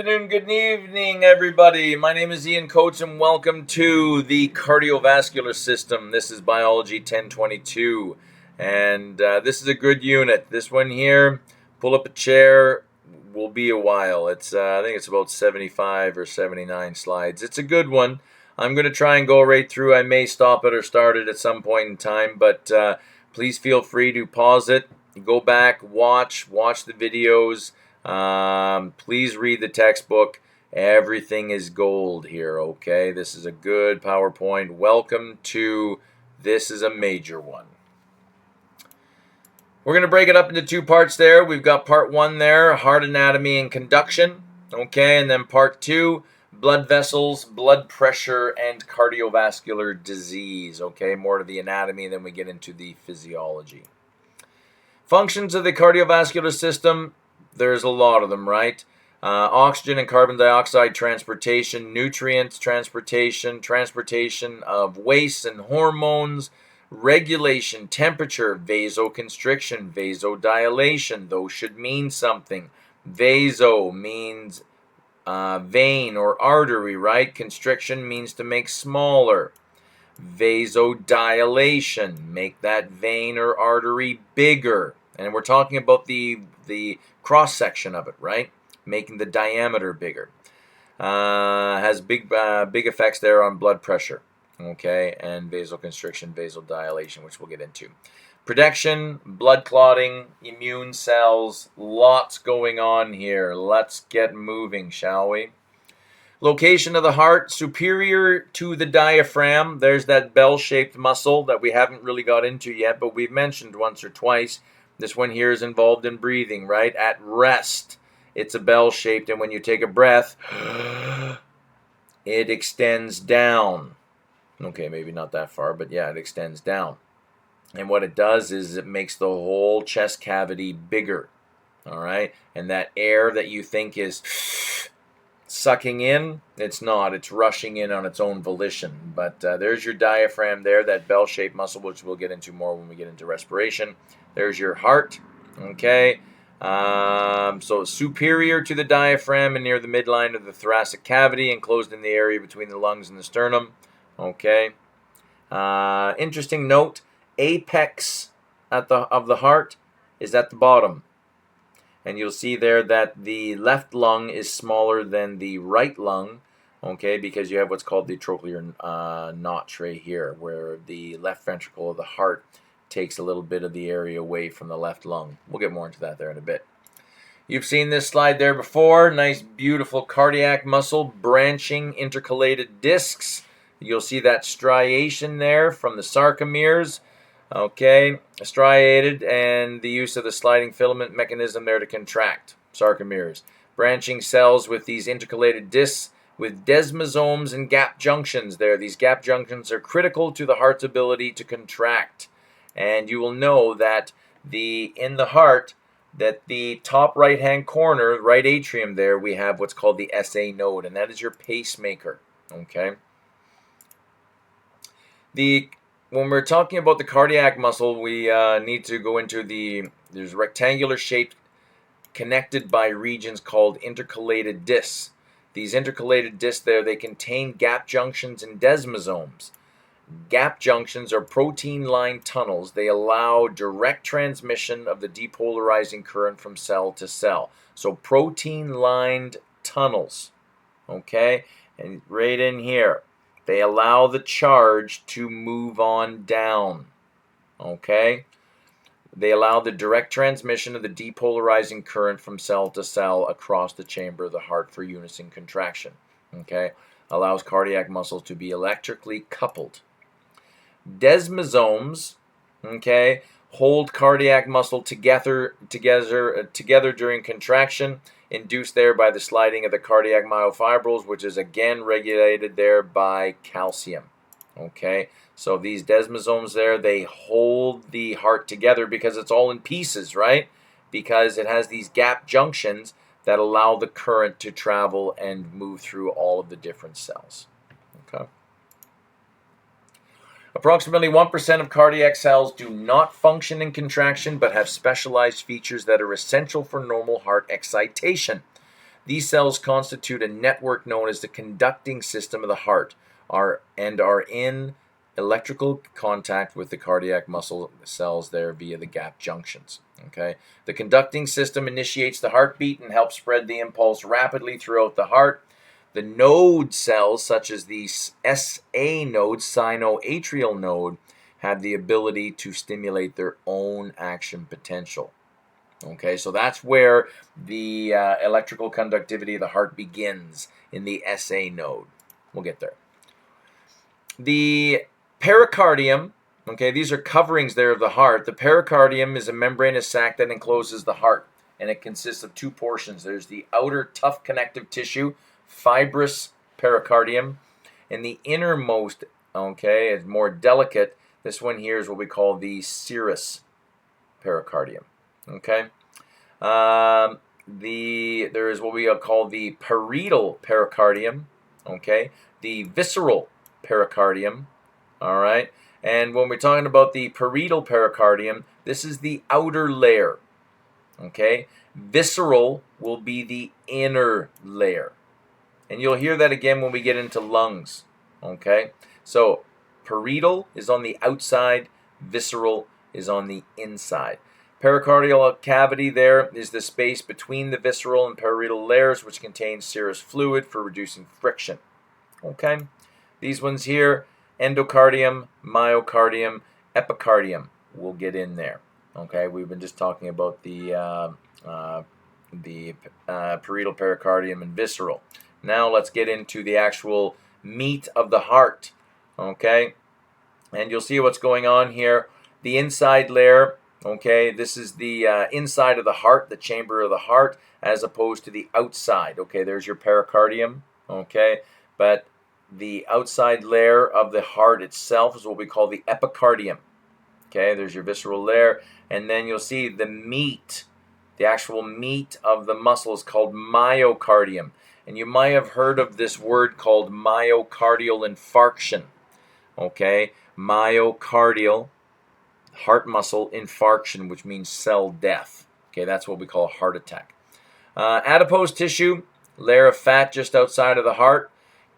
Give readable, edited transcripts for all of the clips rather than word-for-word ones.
afternoon, good evening, everybody. My name is Ian Coates, and welcome to the cardiovascular system. This is Biology 1022, and this is a good unit. This one here, pull up a chair, will be a while. It's I think it's about 75 or 79 slides. It's a good one. I'm going to try and go right through. I may stop it or start it at some point in time, but please feel free to pause it, go back, watch the videos. Please read the textbook. Everything is gold here, okay? This is a good PowerPoint. Welcome to This is a Major One. We're going to break it up into two parts there. We've got part one there, heart anatomy and conduction, okay? And then part two, blood vessels, blood pressure, and cardiovascular disease, okay? More to the anatomy, and then we get into the physiology. Functions of the cardiovascular system. There's a lot of them, right? Oxygen and carbon dioxide transportation, nutrients transportation, transportation of waste and hormones, regulation, temperature, vasoconstriction, vasodilation. Those should mean something. Vaso means vein or artery, right? Constriction means to make smaller. Vasodilation, make that vein or artery bigger. And we're talking about the cross-section of it, right? Making the diameter bigger. Has big effects there on blood pressure, okay? And vasoconstriction, vasodilation, which we'll get into. Protection, blood clotting, immune cells, lots going on here. Let's get moving, shall we? Location of the heart, superior to the diaphragm. There's that bell-shaped muscle that we haven't really got into yet, but we've mentioned once or twice. This one here is involved in breathing, right? At rest, it's a bell-shaped, and when you take a breath, it extends down. Okay, maybe not that far, but yeah, it extends down. And what it does is it makes the whole chest cavity bigger, all right? And that air that you think is sucking in, it's not. It's rushing in on its own volition. But there's your diaphragm there, that bell-shaped muscle, which we'll get into more when we get into respiration. There's your heart, okay? So superior to the diaphragm and near the midline of the thoracic cavity, enclosed in the area between the lungs and the sternum, okay? Interesting note, apex of the heart is at the bottom. And you'll see there that the left lung is smaller than the right lung, okay, because you have what's called the trochlear notch right here, where the left ventricle of the heart takes a little bit of the area away from the left lung. We'll get more into that there in a bit. You've seen this slide there before. Nice, beautiful cardiac muscle, branching intercalated discs. You'll see that striation there from the sarcomeres. Okay, striated, and the use of the sliding filament mechanism there to contract sarcomeres. Branching cells with these intercalated discs with desmosomes and gap junctions there. These gap junctions are critical to the heart's ability to contract. And you will know that in the heart, that the top right-hand corner, right atrium there, we have what's called the SA node, and that is your pacemaker, okay? When we're talking about the cardiac muscle, we need to go into there's rectangular shaped connected by regions called intercalated discs. These intercalated discs there, they contain gap junctions and desmosomes. Gap junctions are protein-lined tunnels. They allow direct transmission of the depolarizing current from cell to cell. So protein-lined tunnels, okay? And right in here, they allow the charge to move on down, okay? They allow the direct transmission of the depolarizing current from cell to cell across the chamber of the heart for unison contraction, okay? Allows cardiac muscles to be electrically coupled. Desmosomes, okay, hold cardiac muscle together during contraction, induced there by the sliding of the cardiac myofibrils, which is again regulated there by calcium. Okay, so these desmosomes there, they hold the heart together because it's all in pieces, right? Because it has these gap junctions that allow the current to travel and move through all of the different cells. Okay. Approximately 1% of cardiac cells do not function in contraction but have specialized features that are essential for normal heart excitation. These cells constitute a network known as the conducting system of the heart and are in electrical contact with the cardiac muscle cells there via the gap junctions. Okay, the conducting system initiates the heartbeat and helps spread the impulse rapidly throughout the heart. The node cells, such as the SA node, sinoatrial node, have the ability to stimulate their own action potential. Okay, so that's where the electrical conductivity of the heart begins, in the SA node. We'll get there. The pericardium, okay, these are coverings there of the heart. The pericardium is a membranous sac that encloses the heart, and it consists of two portions. There's the outer tough connective tissue, fibrous pericardium, and the innermost, okay, is more delicate. This one here is what we call the serous pericardium. Okay, there is what we call the parietal pericardium. Okay, the visceral pericardium. All right, and when we're talking about the parietal pericardium, this is the outer layer. Okay, visceral will be the inner layer, and you'll hear that again when we get into lungs. Okay, so parietal is on the outside, visceral is on the inside. Pericardial cavity there is the space between the visceral and parietal layers, which contains serous fluid for reducing friction. Okay, these ones here, endocardium, myocardium, epicardium, we'll get in there. Okay, we've been just talking about the parietal pericardium and visceral. Now let's get into the actual meat of the heart. Okay, and you'll see what's going on here. The inside layer, okay, this is the inside of the heart, the chamber of the heart, as opposed to the outside. Okay, there's your pericardium. Okay, but the outside layer of the heart itself is what we call the epicardium. Okay, there's your visceral layer, and then you'll see the meat, the actual meat of the muscle is called myocardium. And you might have heard of this word called myocardial infarction. Okay, myocardial, heart muscle infarction, which means cell death. Okay, that's what we call a heart attack. Adipose tissue, layer of fat just outside of the heart.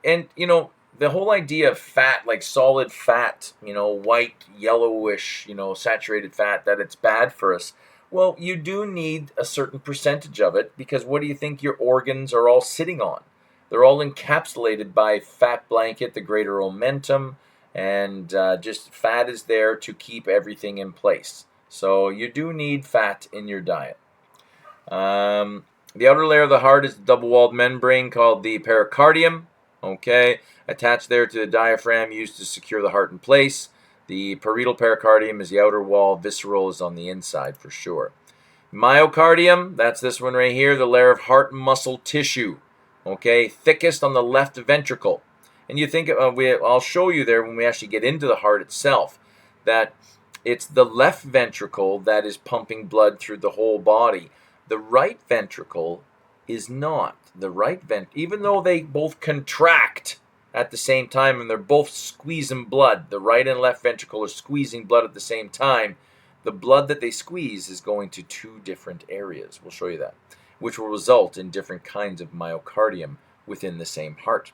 And, you know, the whole idea of fat, like solid fat, you know, white, yellowish, you know, saturated fat, that it's bad for us. Well, you do need a certain percentage of it, because what do you think your organs are all sitting on? They're all encapsulated by fat blanket, the greater omentum, and just fat is there to keep everything in place. So you do need fat in your diet. The outer layer of the heart is the double-walled membrane called the pericardium. Okay, attached there to the diaphragm, used to secure the heart in place. The parietal pericardium is the outer wall. Visceral is on the inside for sure. Myocardium, that's this one right here, the layer of heart muscle tissue. Okay, thickest on the left ventricle. And you think, I'll show you there when we actually get into the heart itself, that it's the left ventricle that is pumping blood through the whole body. The right ventricle is not. The right even though they both contract at the same time and they're both squeezing blood, the right and left ventricle are squeezing blood at the same time, the blood that they squeeze is going to two different areas. We'll show you that, which will result in different kinds of myocardium within the same heart.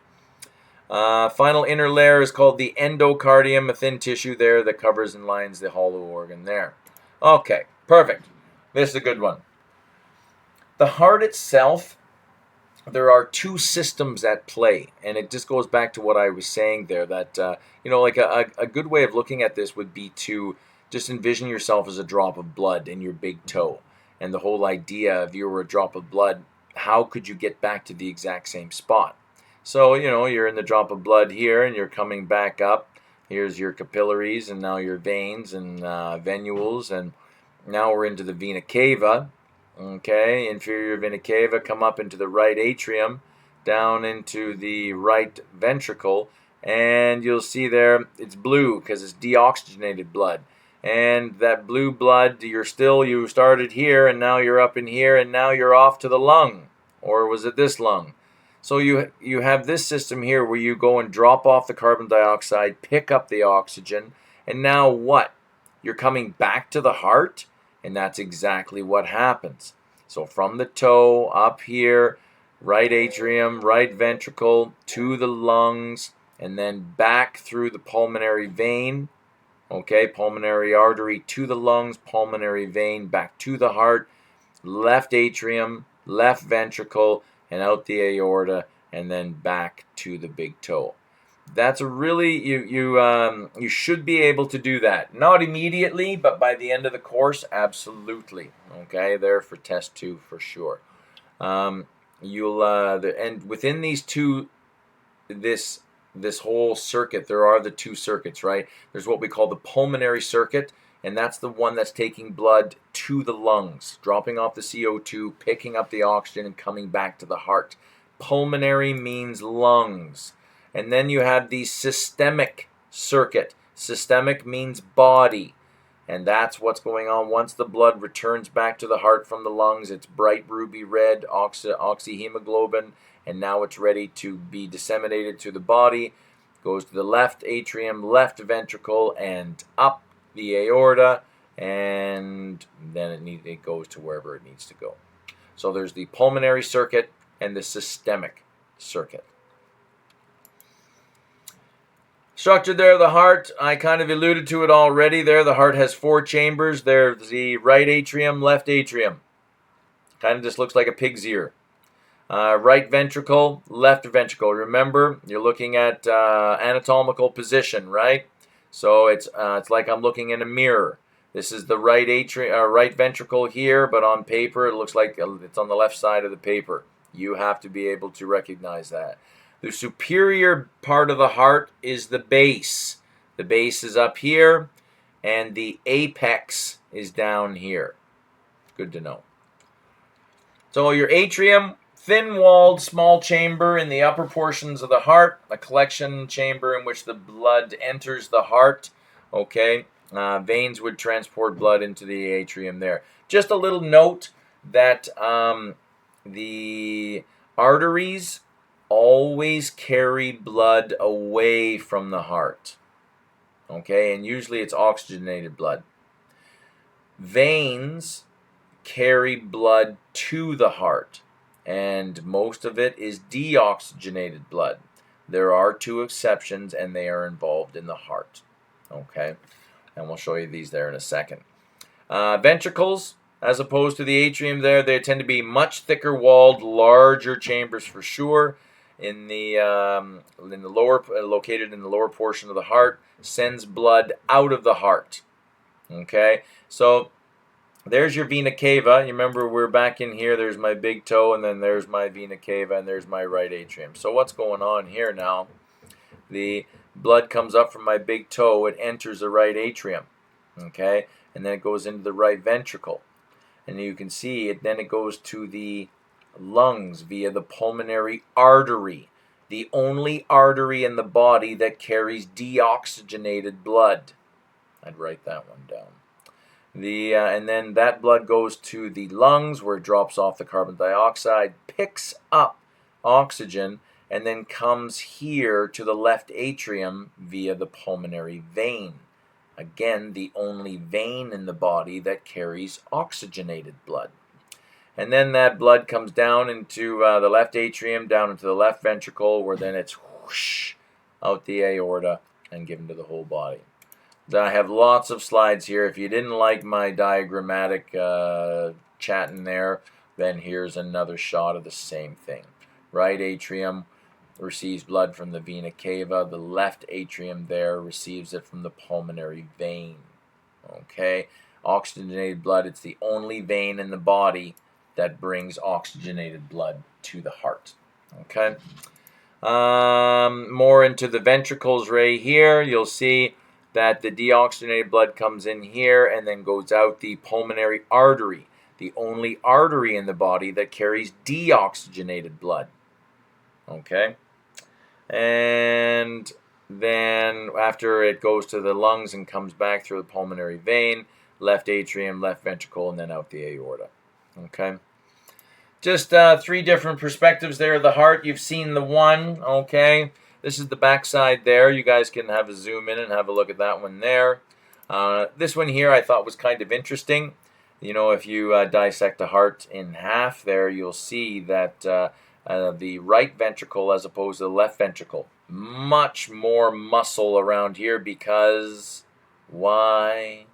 Final inner layer is called the endocardium, a thin tissue there that covers and lines the hollow organ there. Okay, perfect. This is a good one. The heart itself, there are two systems at play, and it just goes back to what I was saying there, that you know, like a good way of looking at this would be to just envision yourself as a drop of blood in your big toe. And the whole idea, if you were a drop of blood, how could you get back to the exact same spot? So, you know, you're in the drop of blood here, and you're coming back up. Here's your capillaries, and now your veins and venules, and now we're into the vena cava. Okay, inferior vena cava, come up into the right atrium, down into the right ventricle, and you'll see there it's blue because it's deoxygenated blood. And that blue blood, you started here, and now you're up in here, and now you're off to the lung. Or was it this lung? So you have this system here where you go and drop off the carbon dioxide, pick up the oxygen, and now what? You're coming back to the heart, and that's exactly what happens. So from the toe up here, right atrium, right ventricle, to the lungs, and then back through the pulmonary vein. Okay, pulmonary artery to the lungs, pulmonary vein back to the heart, left atrium, left ventricle, and out the aorta, and then back to the big toe. That's a really you should be able to do that. Not immediately, but by the end of the course, absolutely. Okay, there for test 2 for sure. And within these two, this whole circuit, there are the two circuits, right? There's what we call the pulmonary circuit, and that's the one that's taking blood to the lungs, dropping off the CO2, picking up the oxygen, and coming back to the heart. Pulmonary means lungs. And then you have the systemic circuit. Systemic means body. And that's what's going on. Once the blood returns back to the heart from the lungs, it's bright ruby red, oxyhemoglobin, and now it's ready to be disseminated to the body. Goes to the left atrium, left ventricle, and up the aorta, and then it goes to wherever it needs to go. So there's the pulmonary circuit and the systemic circuit. Structure there of the heart, I kind of alluded to it already there. The heart has 4 chambers. There's the right atrium, left atrium. Kind of just looks like a pig's ear. Right ventricle, left ventricle. Remember, you're looking at anatomical position, right? So it's like I'm looking in a mirror. This is the right ventricle here, but on paper it looks like it's on the left side of the paper. You have to be able to recognize that. The superior part of the heart is the base. The base is up here, and the apex is down here. Good to know. So your atrium, thin-walled small chamber in the upper portions of the heart, a collection chamber in which the blood enters the heart. Okay, veins would transport blood into the atrium there. Just a little note that the arteries always carry blood away from the heart. Okay, and usually it's oxygenated blood. Veins carry blood to the heart, and most of it is deoxygenated blood. There are 2 exceptions, and they are involved in the heart. Okay, and we'll show you these there in a second. Ventricles, as opposed to the atrium there, they tend to be much thicker walled, larger chambers for sure. In the lower, located in the lower portion of the heart, sends blood out of the heart. Okay, so there's your vena cava. You remember we're back in here. There's my big toe, and then there's my vena cava, and there's my right atrium. So what's going on here now? The blood comes up from my big toe. It enters the right atrium. Okay, and then it goes into the right ventricle. And you can see it. Then it goes to the lungs via the pulmonary artery, the only artery in the body that carries deoxygenated blood. I'd write that one down. And then that blood goes to the lungs where it drops off the carbon dioxide, picks up oxygen, and then comes here to the left atrium via the pulmonary vein. Again, the only vein in the body that carries oxygenated blood. And then that blood comes down into the left atrium, down into the left ventricle, where then it's whoosh out the aorta and given to the whole body. I have lots of slides here. If you didn't like my diagrammatic chatting there, then here's another shot of the same thing. Right atrium receives blood from the vena cava. The left atrium there receives it from the pulmonary vein. Okay, oxygenated blood, it's the only vein in the body that brings oxygenated blood to the heart. Okay. More into the ventricles right here. You'll see that the deoxygenated blood comes in here and then goes out the pulmonary artery, the only artery in the body that carries deoxygenated blood. Okay. And then after it goes to the lungs and comes back through the pulmonary vein, left atrium, left ventricle, and then out the aorta. Okay. Just 3 different perspectives there of the heart. You've seen the one, okay. This is the backside there. You guys can have a zoom in and have a look at that one there. This one here I thought was kind of interesting. You know, if you dissect a heart in half there, you'll see that the right ventricle as opposed to the left ventricle. Much more muscle around here because why?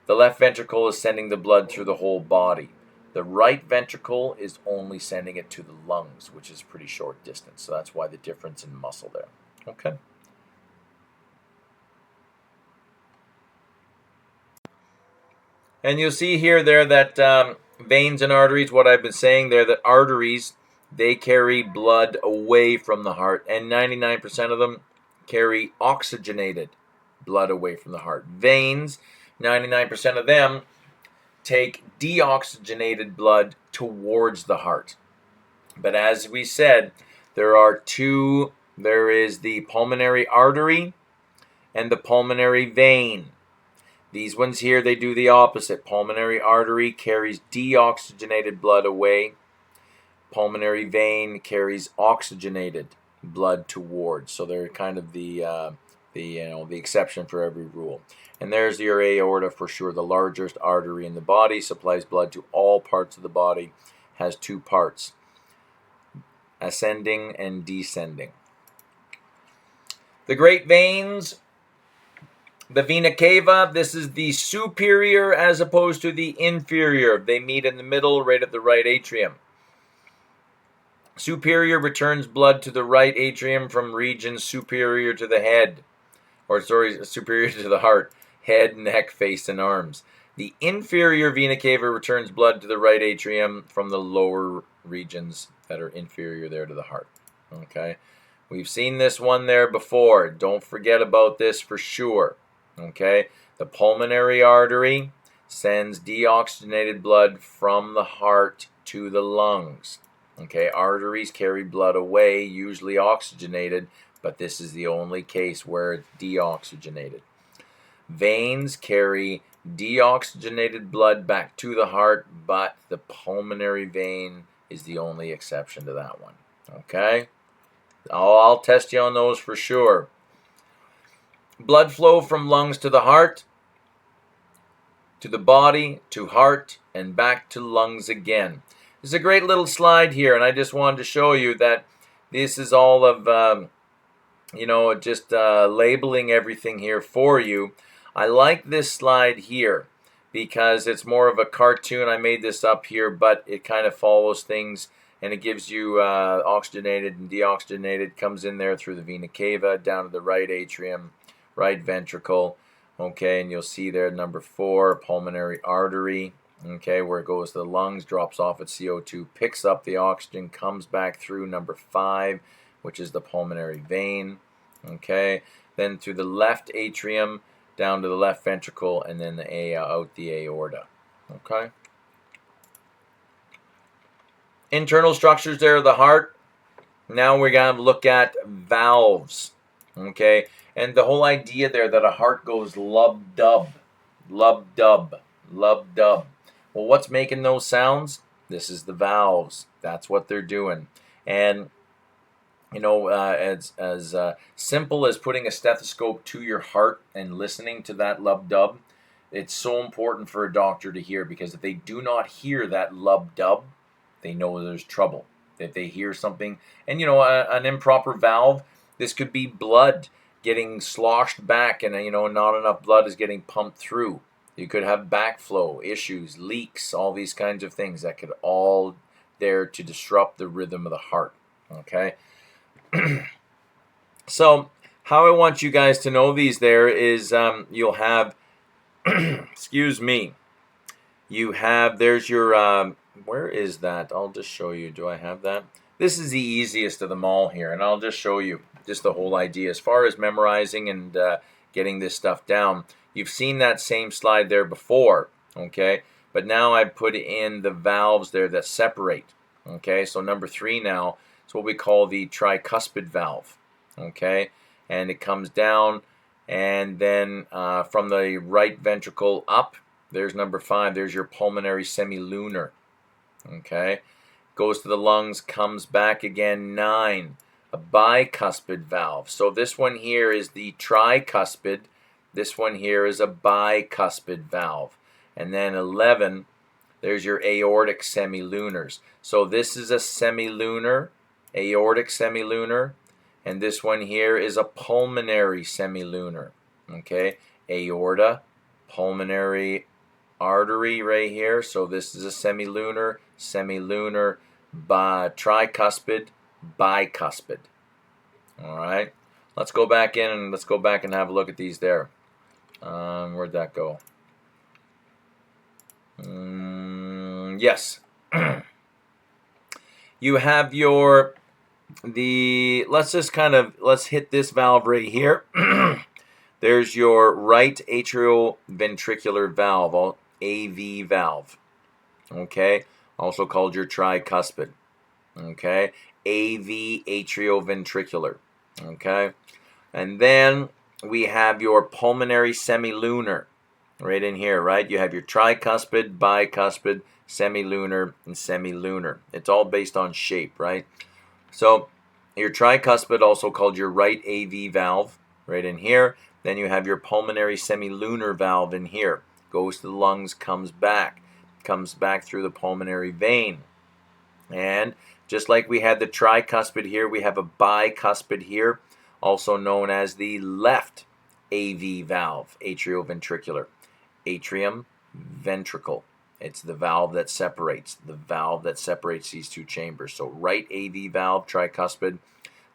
The left ventricle is sending the blood through the whole body. The right ventricle is only sending it to the lungs, which is a pretty short distance. So that's why the difference in muscle there. Okay. And you'll see here there that veins and arteries, what I've been saying there, that arteries, they carry blood away from the heart, and 99% of them carry oxygenated blood away from the heart. Veins, 99% of them take deoxygenated blood towards the heart. But as we said, there are two. There is the pulmonary artery and the pulmonary vein. These ones here, they do the opposite. Pulmonary artery carries deoxygenated blood away. Pulmonary vein carries oxygenated blood towards. So they're kind of the exception for every rule. And there's your aorta for sure. The largest artery in the body, supplies blood to all parts of the body, has two parts, ascending and descending. The great veins, the vena cava, this is the superior as opposed to the inferior. They meet in the middle, right at the right atrium. Superior returns blood to the right atrium from regions superior to the head, superior to the heart, head, neck, face, and arms. The inferior vena cava returns blood to the right atrium from the lower regions that are inferior there to the heart. Okay, we've seen this one there before. Don't forget about this for sure. Okay, the pulmonary artery sends deoxygenated blood from the heart to the lungs. Okay, arteries carry blood away, usually oxygenated, but this is the only case where it's deoxygenated. Veins carry deoxygenated blood back to the heart, but the pulmonary vein is the only exception to that one. Okay, I'll test you on those for sure. Blood flow from lungs to the heart, to the body, to heart, and back to lungs again. This is a great little slide here, and I just wanted to show you that this is all of, just labeling everything here for you. I like this slide here because it's more of a cartoon. I made this up here, but it kind of follows things, and it gives you oxygenated and deoxygenated, comes in there through the vena cava, down to the right atrium, right ventricle, okay, and you'll see there number 4, pulmonary artery, okay, where it goes to the lungs, drops off its CO2, picks up the oxygen, comes back through number 5, which is the pulmonary vein, okay, then through the left atrium, down to the left ventricle, and then out the aorta, okay. Internal structures there of the heart. Now we're going to look at valves, okay. And the whole idea there that a heart goes lub-dub, lub-dub, lub-dub. Well, what's making those sounds? This is the valves. That's what they're doing. And, as simple as putting a stethoscope to your heart and listening to that lub-dub, it's so important for a doctor to hear, because if they do not hear that lub-dub, they know there's trouble. If they hear something, and, an improper valve, this could be blood getting sloshed back, and not enough blood is getting pumped through. You could have backflow issues, leaks, all these kinds of things that could all there to disrupt the rhythm of the heart. Okay. So how I want you guys to know these there is you'll have excuse me, there's your where is that? I'll just show you. Do I have that? This is the easiest of them all here, and I'll just show you just the whole idea. As far as memorizing and getting this stuff down, you've seen that same slide there before, okay? But now I put in the valves there that separate, okay? So number 3 now is what we call the tricuspid valve, okay? And it comes down, and then from the right ventricle up, there's number 5. There's your pulmonary semilunar, okay? Goes to the lungs, comes back again, 9. A bicuspid valve. So this one here is the tricuspid. This one here is a bicuspid valve. And then 11, There's your aortic semilunars. So this is a semilunar, aortic semilunar, and this one here is a pulmonary semilunar. Okay, aorta, pulmonary artery right here. So this is a semilunar, semilunar, tricuspid, bicuspid. All right, let's go back in and let's go back and have a look at these there. Where'd that go? Yes. You have let's hit this valve right here. There's your right atrioventricular valve, AV valve. Okay, also called your tricuspid. Okay, AV atrioventricular. Okay, and then we have your pulmonary semilunar right in here, right? You have your tricuspid, bicuspid, semilunar, and semilunar. It's all based on shape, right? So your tricuspid, also called your right AV valve, right in here. Then you have your pulmonary semilunar valve in here. Goes to the lungs, comes back through the pulmonary vein. And just like we had the tricuspid here, we have a bicuspid here, also known as the left AV valve, atrioventricular. Atrium, ventricle. It's the valve that separates these two chambers. So right AV valve, tricuspid,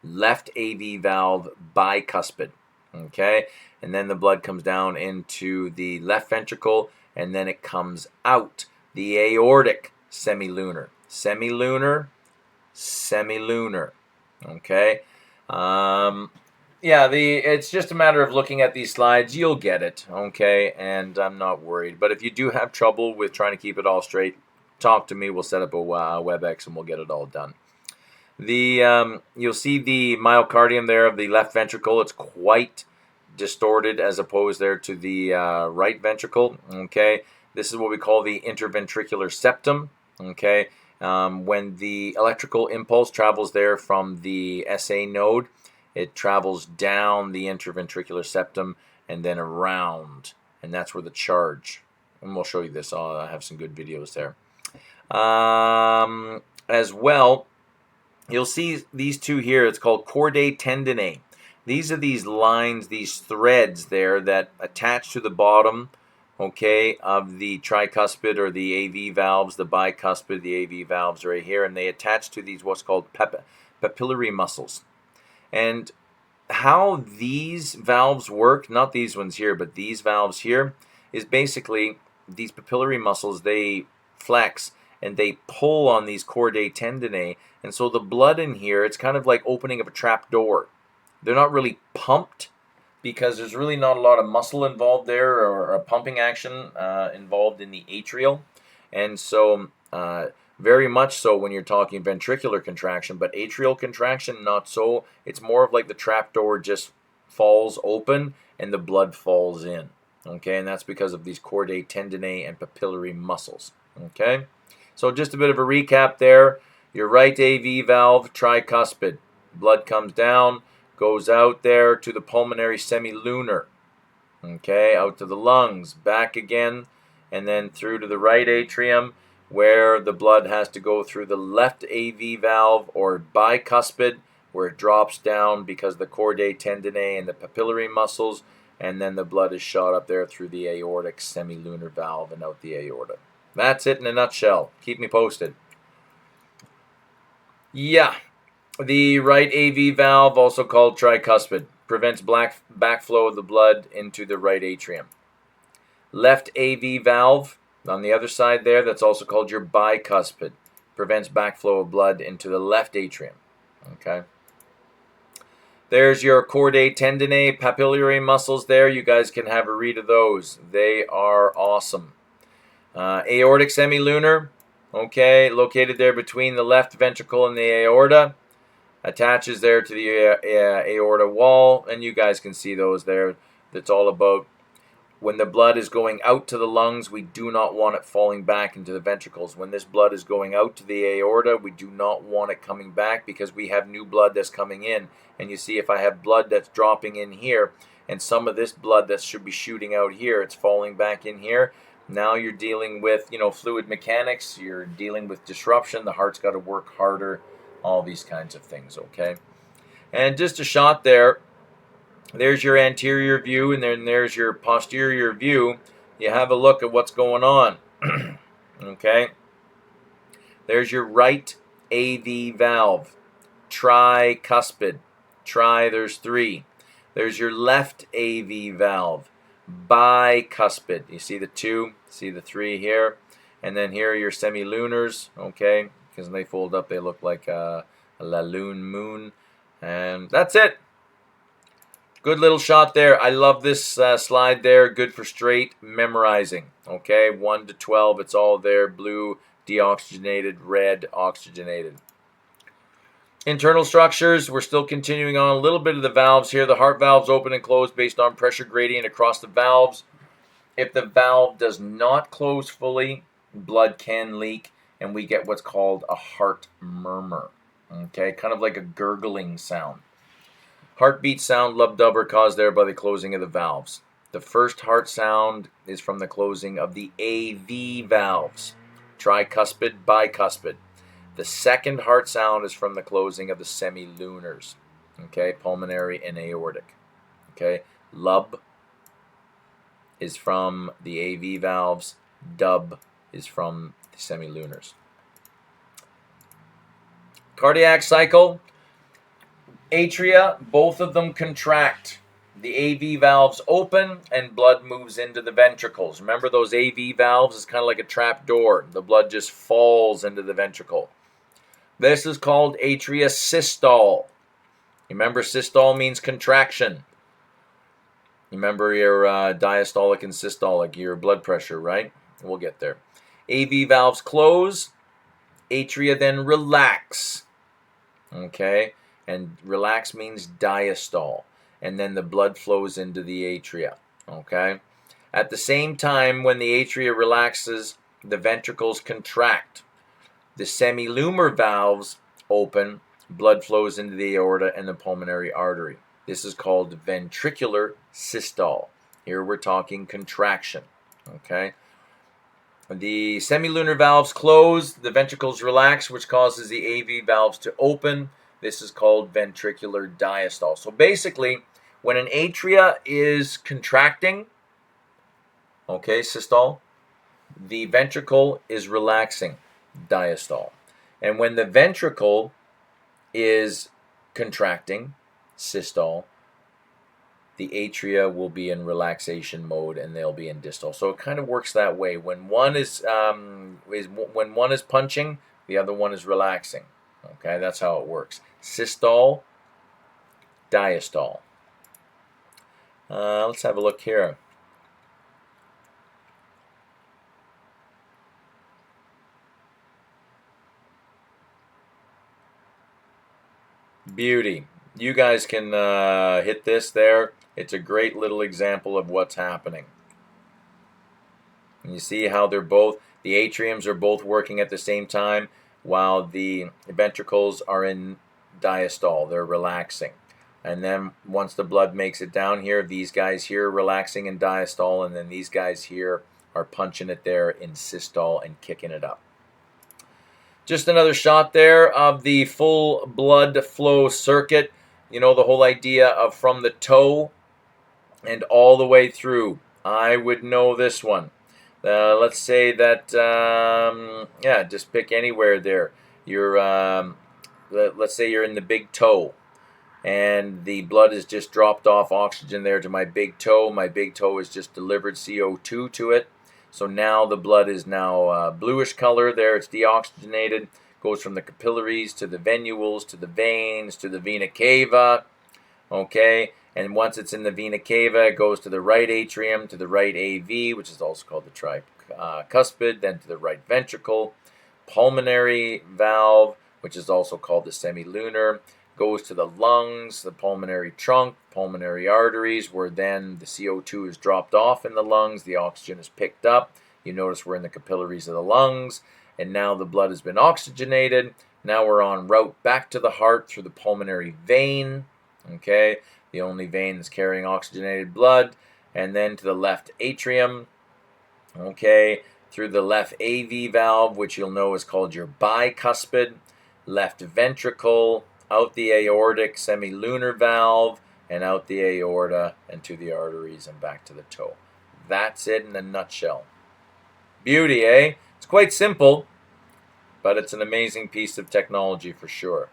left AV valve, bicuspid. Okay, and then the blood comes down into the left ventricle, and then it comes out. The aortic semilunar, semilunar, semilunar. Okay. Yeah, it's just a matter of looking at these slides. You'll get it, okay? And I'm not worried. But if you do have trouble with trying to keep it all straight, talk to me. We'll set up a WebEx and we'll get it all done. You'll see the myocardium there of the left ventricle. It's quite distorted as opposed there to the right ventricle, okay? This is what we call the interventricular septum, okay? When the electrical impulse travels there from the SA node, it travels down the interventricular septum and then around, and that's where the charge. And we'll show you this. I have some good videos there. As well, you'll see these two here. It's called chordae tendineae. These are these lines, these threads there that attach to the bottom, okay, of the tricuspid or the AV valves, the bicuspid, the AV valves right here, and they attach to these what's called papillary muscles. And how these valves work, not these ones here, but these valves here, is basically these papillary muscles, they flex and they pull on these chordae tendineae. And so the blood in here, it's kind of like opening of a trap door. They're not really pumped because there's really not a lot of muscle involved there or a pumping action involved in the atrial. And so very much so when you're talking ventricular contraction, but atrial contraction, not so. It's more of like the trapdoor just falls open and the blood falls in. Okay, and that's because of these chordae tendineae and papillary muscles. Okay, so just a bit of a recap there. Your right AV valve, tricuspid. Blood comes down, goes out there to the pulmonary semilunar. Okay, out to the lungs, back again, and then through to the right atrium, where the blood has to go through the left AV valve or bicuspid, where it drops down because the chordae tendineae and the papillary muscles, and then the blood is shot up there through the aortic semilunar valve and out the aorta. That's it in a nutshell. Keep me posted. Yeah, the right AV valve, also called tricuspid, prevents backflow of the blood into the right atrium. Left AV valve, on the other side there, that's also called your bicuspid. Prevents backflow of blood into the left atrium. Okay. There's your chordae tendineae, papillary muscles there. You guys can have a read of those. They are awesome. Aortic semilunar, okay, located there between the left ventricle and the aorta. Attaches there to the aorta wall, and you guys can see those there. That's all about when the blood is going out to the lungs, we do not want it falling back into the ventricles. When this blood is going out to the aorta, we do not want it coming back because we have new blood that's coming in. And you see, if I have blood that's dropping in here, and some of this blood that should be shooting out here, it's falling back in here, Now you're dealing with, fluid mechanics. You're dealing with disruption. The heart's got to work harder. All these kinds of things, okay? And just a shot there. There's your anterior view, and then there's your posterior view. You have a look at what's going on, okay? There's your right AV valve, tricuspid. There's 3. There's your left AV valve, bicuspid. You see the 2, see the 3 here. And then here are your semilunars, okay? Because when they fold up, they look like a laloon moon. And that's it. Good little shot there. I love this slide there. Good for straight memorizing. Okay, 1 to 12, it's all there. Blue, deoxygenated, red, oxygenated. Internal structures, we're still continuing on a little bit of the valves here. The heart valves open and close based on pressure gradient across the valves. If the valve does not close fully, blood can leak, and we get what's called a heart murmur. Okay, kind of like a gurgling sound. Heartbeat sound, lub-dub, are caused there by the closing of the valves. The first heart sound is from the closing of the AV valves, tricuspid, bicuspid. The second heart sound is from the closing of the semilunars, okay, pulmonary and aortic. Okay, lub is from the AV valves, dub is from the semilunars. Cardiac cycle. Atria, both of them contract. The AV valves open and blood moves into the ventricles. Remember, those AV valves is kind of like a trap door. The blood just falls into the ventricle. This is called atria systole. Remember, systole means contraction. Remember your diastolic and systolic, your blood pressure, right? We'll get there. AV valves close. Atria then relax. Okay? And relax means diastole. And then the blood flows into the atria. Okay? At the same time, when the atria relaxes, the ventricles contract. The semilunar valves open, blood flows into the aorta and the pulmonary artery. This is called ventricular systole. Here we're talking contraction. Okay? The semilunar valves close, the ventricles relax, which causes the AV valves to open. This is called ventricular diastole. So basically, when an atria is contracting, okay, systole, the ventricle is relaxing, diastole. And when the ventricle is contracting, systole, the atria will be in relaxation mode and they'll be in dystole. So it kind of works that way. When one is when one is punching, the other one is relaxing. Okay, that's how it works. Systole, diastole. Let's have a look here. Beauty. You guys can hit this there. It's a great little example of what's happening. And you see how they're both, the atriums are both working at the same time while the ventricles are in diastole. They're relaxing. And then once the blood makes it down here, these guys here are relaxing in diastole, and then these guys here are punching it there in systole and kicking it up. Just another shot there of the full blood flow circuit. You know, the whole idea of from the toe and all the way through. I would know this one. Let's say that, yeah, just pick anywhere there. Let's say you're in the big toe, and the blood has just dropped off oxygen there to my big toe. My big toe has just delivered CO2 to it. So now the blood is now bluish color there. It's deoxygenated. Goes from the capillaries to the venules to the veins to the vena cava. Okay, and once it's in the vena cava, it goes to the right atrium, to the right AV, which is also called the tricuspid, then to the right ventricle. Pulmonary valve, which is also called the semilunar, goes to the lungs, the pulmonary trunk, pulmonary arteries, where then the CO2 is dropped off in the lungs, the oxygen is picked up. You notice we're in the capillaries of the lungs, and now the blood has been oxygenated. Now we're en route back to the heart through the pulmonary vein, okay, the only vein that's carrying oxygenated blood, and then to the left atrium, okay, through the left AV valve, which you'll know is called your bicuspid, left ventricle, out the aortic semilunar valve, and out the aorta and to the arteries and back to the toe. That's it in a nutshell. Beauty, eh? It's quite simple, but it's an amazing piece of technology for sure.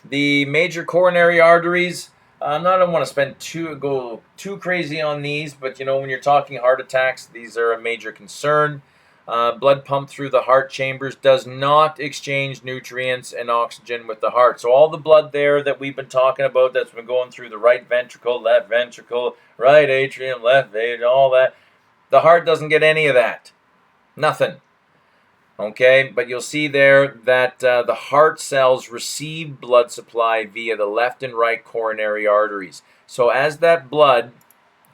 The major coronary arteries, I don't want to go too crazy on these, but you know, when you're talking heart attacks, these are a major concern. Blood pumped through the heart chambers does not exchange nutrients and oxygen with the heart. So all the blood there that we've been talking about that's been going through the right ventricle, right atrium, left atrium, all that, the heart doesn't get any of that. Nothing. Okay, but you'll see there that the heart cells receive blood supply via the left and right coronary arteries. So as that blood,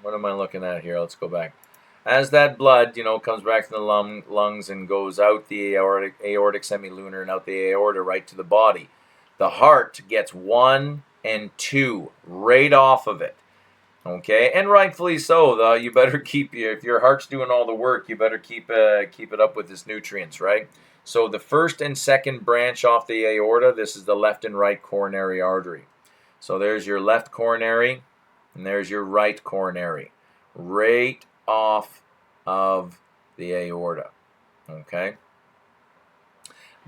what am I looking at here? Let's go back. As that blood, you know, comes back to the lungs and goes out the aortic semilunar and out the aorta right to the body, the heart gets 1 and 2 right off of it. Okay, and rightfully so. Though you better keep if your heart's doing all the work, you better keep it up with its nutrients, right? So the first and second branch off the aorta, this is the left and right coronary artery. So there's your left coronary, and there's your right coronary, right off of the aorta. Okay.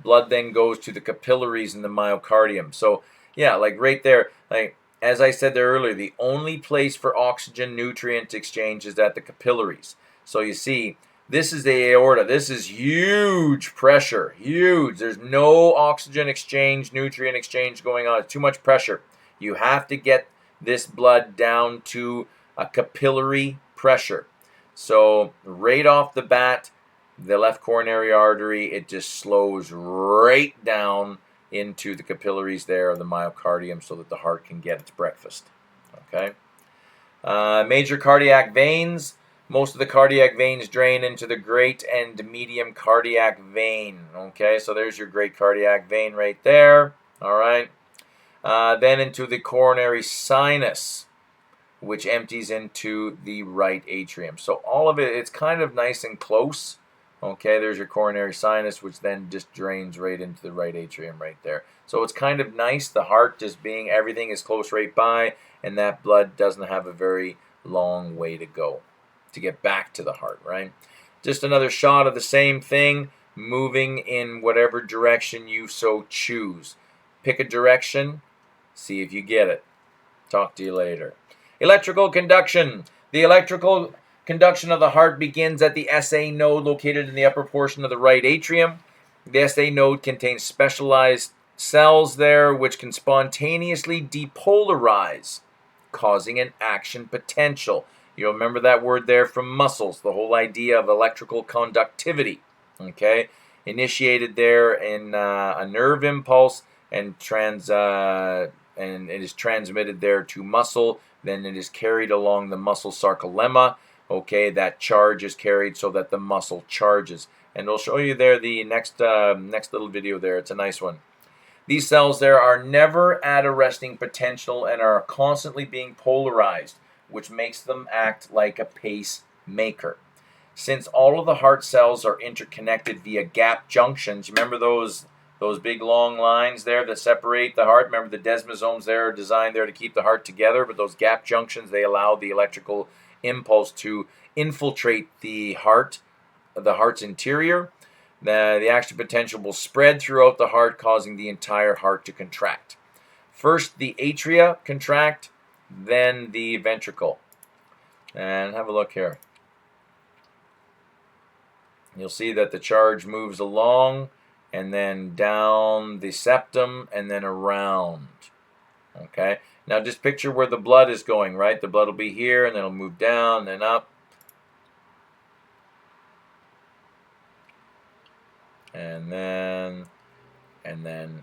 Blood then goes to the capillaries and the myocardium. So yeah, like right there, like. As I said there earlier, the only place for oxygen nutrient exchange is at the capillaries. So you see, this is the aorta. This is huge pressure, huge. There's no oxygen exchange, nutrient exchange going on. It's too much pressure. You have to get this blood down to a capillary pressure. So right off the bat, the left coronary artery, it just slows right down into the capillaries there of the myocardium so that the heart can get its breakfast. Okay. Major cardiac veins. Most of the cardiac veins drain into the great and medium cardiac vein. Okay, so there's your great cardiac vein right there. All right. Then into the coronary sinus, which empties into the right atrium. So all of it, it's kind of nice and close. Okay, there's your coronary sinus, which then just drains right into the right atrium right there. So it's kind of nice, the heart just being, everything is close right by, and that blood doesn't have a very long way to go to get back to the heart, right? Just another shot of the same thing, moving in whatever direction you so choose. Pick a direction, see if you get it. Talk to you later. Electrical conduction. The electrical conduction of the heart begins at the SA node located in the upper portion of the right atrium. The SA node contains specialized cells there which can spontaneously depolarize, causing an action potential. You'll remember that word there from muscles, the whole idea of electrical conductivity. Okay, initiated there in a nerve impulse and it is transmitted there to muscle. Then it is carried along the muscle sarcolemma. Okay, that charge is carried so that the muscle charges. And I'll show you there the next little video there. It's a nice one. These cells there are never at a resting potential and are constantly being polarized, which makes them act like a pacemaker. Since all of the heart cells are interconnected via gap junctions, remember those big long lines there that separate the heart? Remember the desmosomes there are designed there to keep the heart together, but those gap junctions, they allow the electrical impulse to infiltrate the heart's interior. The action potential will spread throughout the heart, causing the entire heart to contract. First the atria contract, then the ventricle. And have a look here. You'll see that the charge moves along and then down the septum and then around. Okay, now just picture where the blood is going, right? The blood will be here and then it'll move down, then up. And then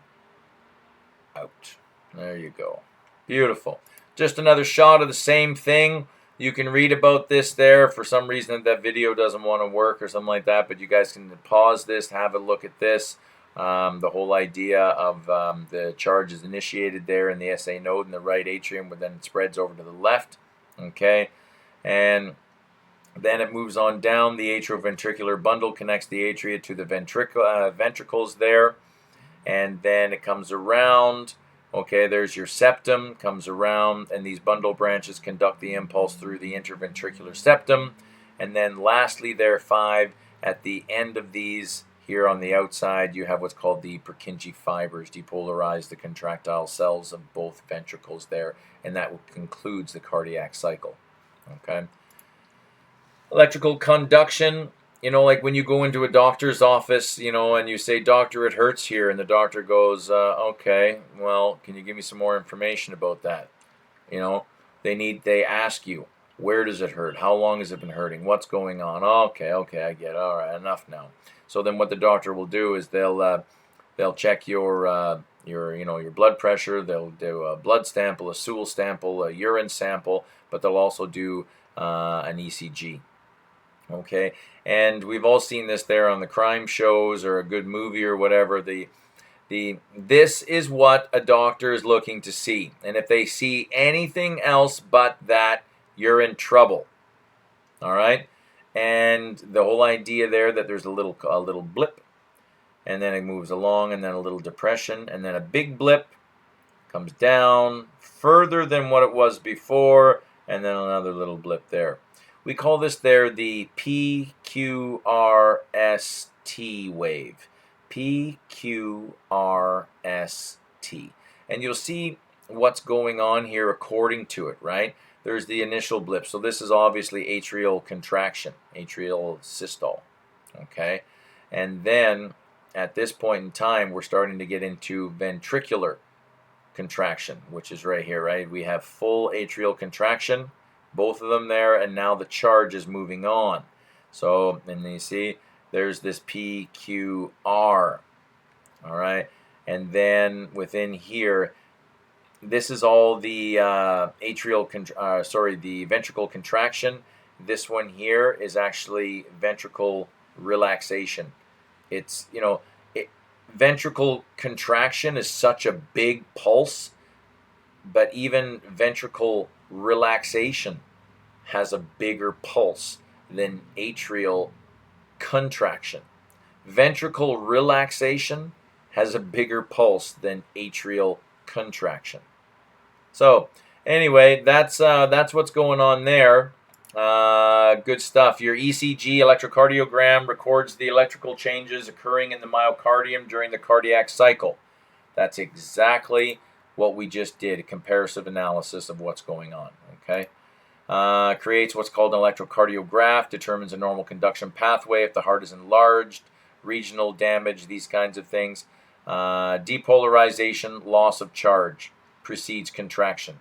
out. There you go. Beautiful. Just another shot of the same thing. You can read about this there. For some reason that video doesn't want to work or something like that, but you guys can pause this, have a look at this. The whole idea of the charge is initiated there in the SA node in the right atrium, but then it spreads over to the left. Okay, and Then it moves on down. The atrioventricular bundle connects the atria to the ventricles there. And then it comes around. Okay, there's your septum, comes around, and these bundle branches conduct the impulse through the interventricular septum. And then lastly, there are 5. At the end of these, here on the outside, you have what's called the Purkinje fibers, depolarize the contractile cells of both ventricles there, and that concludes the cardiac cycle. Okay. Electrical conduction, like when you go into a doctor's office, and you say, "Doctor, it hurts here," and the doctor goes, "Okay, well, can you give me some more information about that?" They ask you, "Where does it hurt? How long has it been hurting? What's going on?" Okay, I get it. All right, enough now. So then what the doctor will do is they'll check your blood pressure. They'll do a blood sample, a stool sample, a urine sample, but they'll also do an ECG. Okay, and we've all seen this there on the crime shows or a good movie or whatever. This is what a doctor is looking to see, and if they see anything else but that, you're in trouble. All right, and the whole idea there that there's a little blip, and then it moves along, and then a little depression, and then a big blip comes down further than what it was before, and then another little blip there. We call this there the PQRST wave. PQRST. And you'll see what's going on here according to it, right? There's the initial blip. So this is obviously atrial contraction, atrial systole. Okay? And then at this point in time, we're starting to get into ventricular contraction, which is right here, right? We have full atrial contraction, both of them there, and now the charge is moving on. So, and you see, there's this PQR, all right? And then within here, this is all the the ventricle contraction. This one here is actually ventricle relaxation. It's, ventricle contraction is such a big pulse, but even ventricle relaxation has a bigger pulse than atrial contraction. Ventricle relaxation has a bigger pulse than atrial contraction. So anyway, that's what's going on there. Good stuff. Your ECG, electrocardiogram, records the electrical changes occurring in the myocardium during the cardiac cycle. That's exactly what we just did, a comparative analysis of what's going on. Okay. Creates what's called an electrocardiograph, determines a normal conduction pathway if the heart is enlarged, regional damage, these kinds of things. Depolarization, loss of charge, precedes contraction.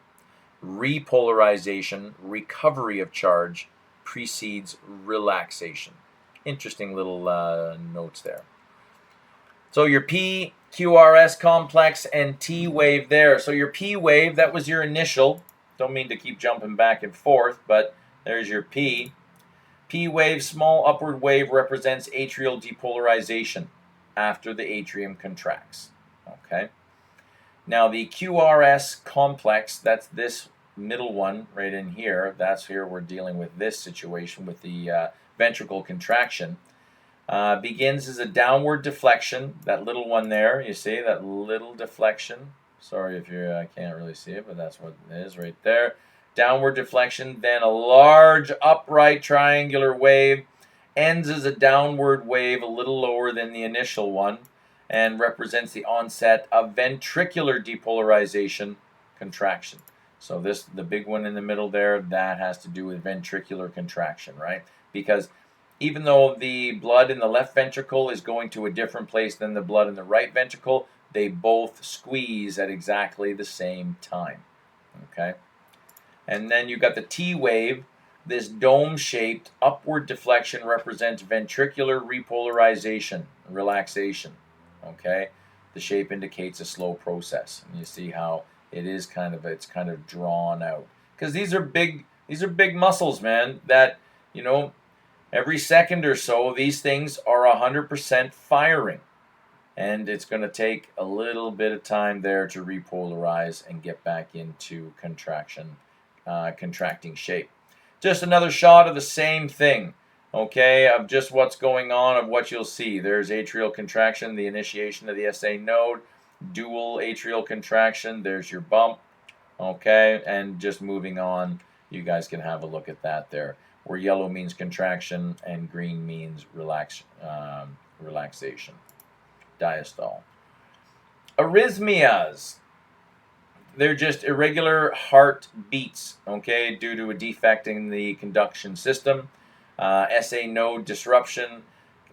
Repolarization, recovery of charge, precedes relaxation. Interesting little notes there. So your PQRS complex and T wave there. So your P wave, that was your initial. Don't mean to keep jumping back and forth, but there's your P. P wave, small upward wave, represents atrial depolarization after the atrium contracts. Okay. Now the QRS complex, that's this middle one right in here. That's here we're dealing with this situation with the ventricle contraction. Begins as a downward deflection. That little one there, you see that little deflection. Sorry if I can't really see it, but that's what it is right there. Downward deflection, then a large upright triangular wave, ends as a downward wave a little lower than the initial one, and represents the onset of ventricular depolarization contraction. So the big one in the middle there, that has to do with ventricular contraction, right? Because even though the blood in the left ventricle is going to a different place than the blood in the right ventricle, they both squeeze at exactly the same time. Okay? And then you got the T wave. This dome-shaped upward deflection represents ventricular repolarization, relaxation. Okay? The shape indicates a slow process. And you see how it's kind of drawn out. Because these are big muscles, man, that, every second or so, these things are 100% firing. And it's going to take a little bit of time there to repolarize and get back into contracting shape. just another shot of the same thing, okay, of just what's going on, of what you'll see. There's atrial contraction, the initiation of the SA node, dual atrial contraction, there's your bump, okay, and just moving on, you guys can have a look at that there, where yellow means contraction and green means relaxation, diastole. Arrhythmias. They're just irregular heart beats, okay, due to a defect in the conduction system. SA node disruption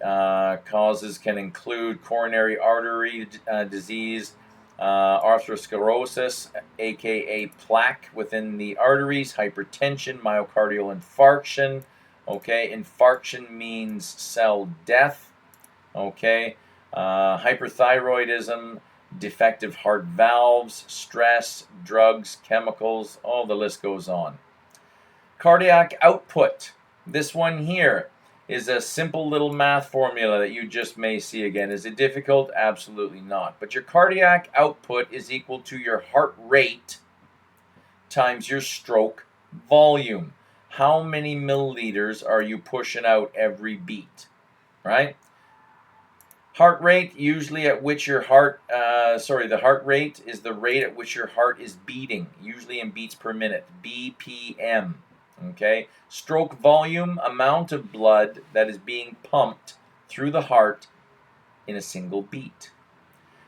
causes can include coronary artery disease, atherosclerosis, aka plaque within the arteries, hypertension, myocardial infarction. Okay, infarction means cell death. Okay, hyperthyroidism, defective heart valves, stress, drugs, chemicals, all the list goes on. Cardiac output. This one here is a simple little math formula that you just may see again. Is it difficult? Absolutely not. But your cardiac output is equal to your heart rate times your stroke volume. How many milliliters are you pushing out every beat, right? Heart rate, usually at which your the heart rate is the rate at which your heart is beating, usually in beats per minute, BPM, okay? Stroke volume, amount of blood that is being pumped through the heart in a single beat.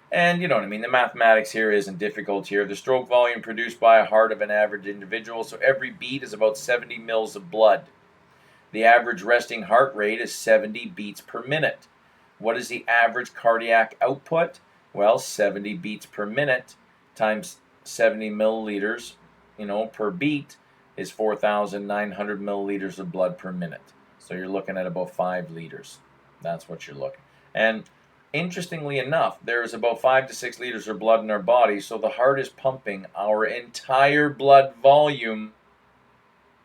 And you know what I mean, the mathematics here isn't difficult here. The stroke volume produced by a heart of an average individual, so every beat is about 70 mils of blood. The average resting heart rate is 70 beats per minute. What is the average cardiac output? Well, 70 beats per minute times 70 milliliters, per beat is 4,900 milliliters of blood per minute. So you're looking at about 5 liters. That's what you're looking. And interestingly enough, there's about 5 to 6 liters of blood in our body, so the heart is pumping our entire blood volume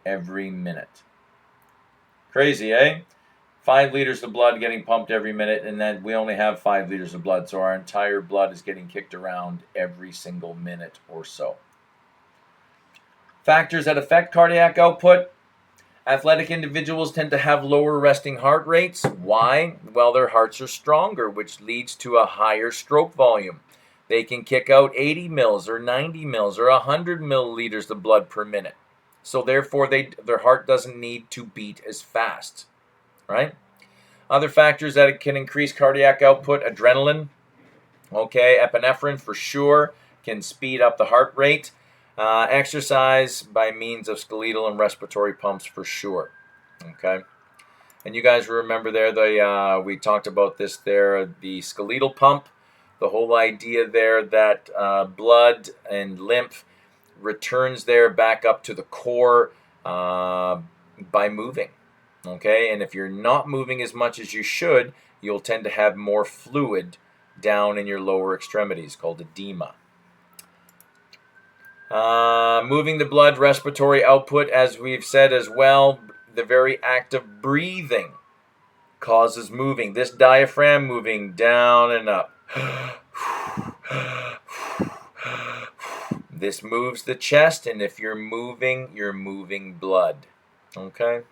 every minute. Crazy, eh? 5 liters of blood getting pumped every minute, and then we only have 5 liters of blood, so our entire blood is getting kicked around every single minute or so. Factors that affect cardiac output. Athletic individuals tend to have lower resting heart rates. Why? Well, their hearts are stronger, which leads to a higher stroke volume. They can kick out 80 mils or 90 mils or 100 milliliters of blood per minute. So therefore, their heart doesn't need to beat as fast. Right? Other factors that can increase cardiac output, adrenaline, okay, epinephrine for sure, can speed up the heart rate. Exercise by means of skeletal and respiratory pumps for sure, okay. And you guys remember there, we talked about this there, the skeletal pump, the whole idea there that blood and lymph returns there back up to the core by moving. Okay, and if you're not moving as much as you should, you'll tend to have more fluid down in your lower extremities, called edema. Moving the blood respiratory output, as we've said as well, the very act of breathing causes moving. This diaphragm moving down and up. This moves the chest, and if you're moving blood. Okay?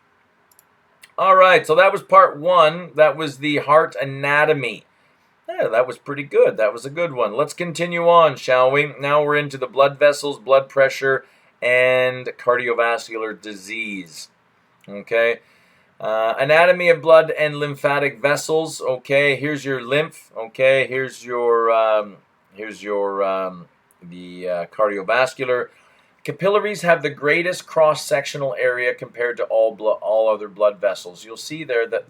All right, so that was part 1. That was the heart anatomy. Yeah, that was pretty good. That was a good one. Let's continue on, shall we? Now we're into the blood vessels, blood pressure, and cardiovascular disease. Okay. Anatomy of blood and lymphatic vessels. Okay, here's your lymph. Okay, here's your cardiovascular. Capillaries have the greatest cross-sectional area compared to all other blood vessels. You'll see there that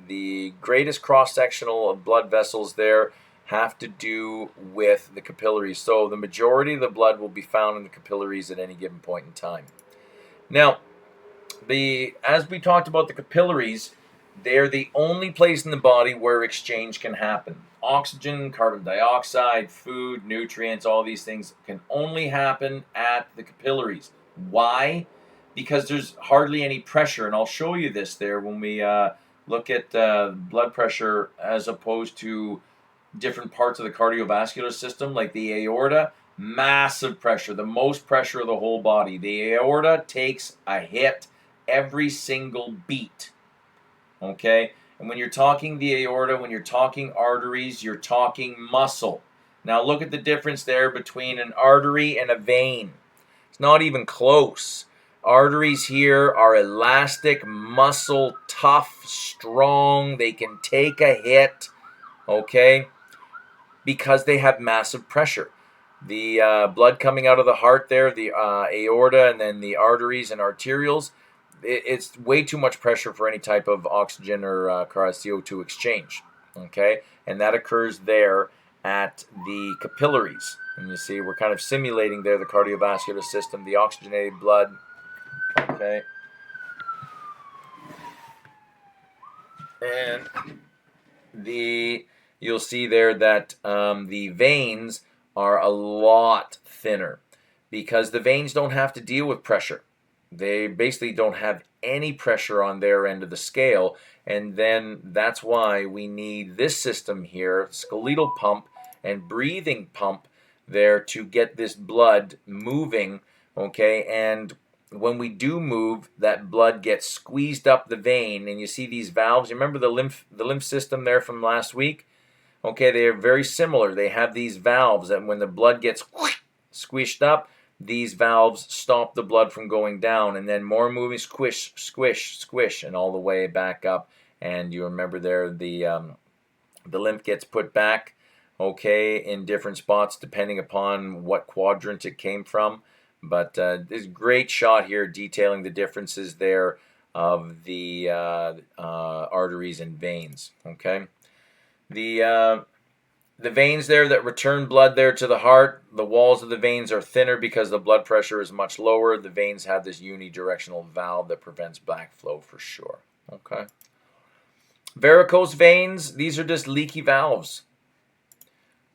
the greatest cross-sectional of blood vessels there have to do with the capillaries. So the majority of the blood will be found in the capillaries at any given point in time. Now, as we talked about the capillaries, they're the only place in the body where exchange can happen. Oxygen, carbon dioxide, food, nutrients, all these things can only happen at the capillaries. Why? Because there's hardly any pressure, and I'll show you this there when we look at blood pressure as opposed to different parts of the cardiovascular system, like the aorta. Massive pressure, the most pressure of the whole body. The aorta takes a hit every single beat. Okay? And when you're talking the aorta, when you're talking arteries, you're talking muscle. Now look at the difference there between an artery and a vein. It's not even close. Arteries here are elastic, muscle, tough, strong. They can take a hit, okay, because they have massive pressure. The blood coming out of the heart there, the aorta, and then the arteries and arterioles, it's way too much pressure for any type of oxygen or CO2 exchange, okay? And that occurs there at the capillaries. And you see we're kind of simulating there the cardiovascular system, the oxygenated blood, okay? And you'll see there that the veins are a lot thinner because the veins don't have to deal with pressure. They basically don't have any pressure on their end of the scale, and then that's why we need this system here, skeletal pump and breathing pump there to get this blood moving, okay? And when we do move, that blood gets squeezed up the vein, and you see these valves. You remember the lymph system there from last week? Okay, they are very similar. They have these valves, and when the blood gets squished up, these valves stop the blood from going down, and then more moving, squish, squish, squish, and all the way back up. And you remember there the lymph gets put back, okay, in different spots depending upon what quadrant it came from. But this great shot here detailing the differences there of the arteries and veins. Okay, the veins there that return blood there to the heart, the walls of the veins are thinner because the blood pressure is much lower. The veins have this unidirectional valve that prevents backflow for sure. Okay. Varicose veins, these are just leaky valves.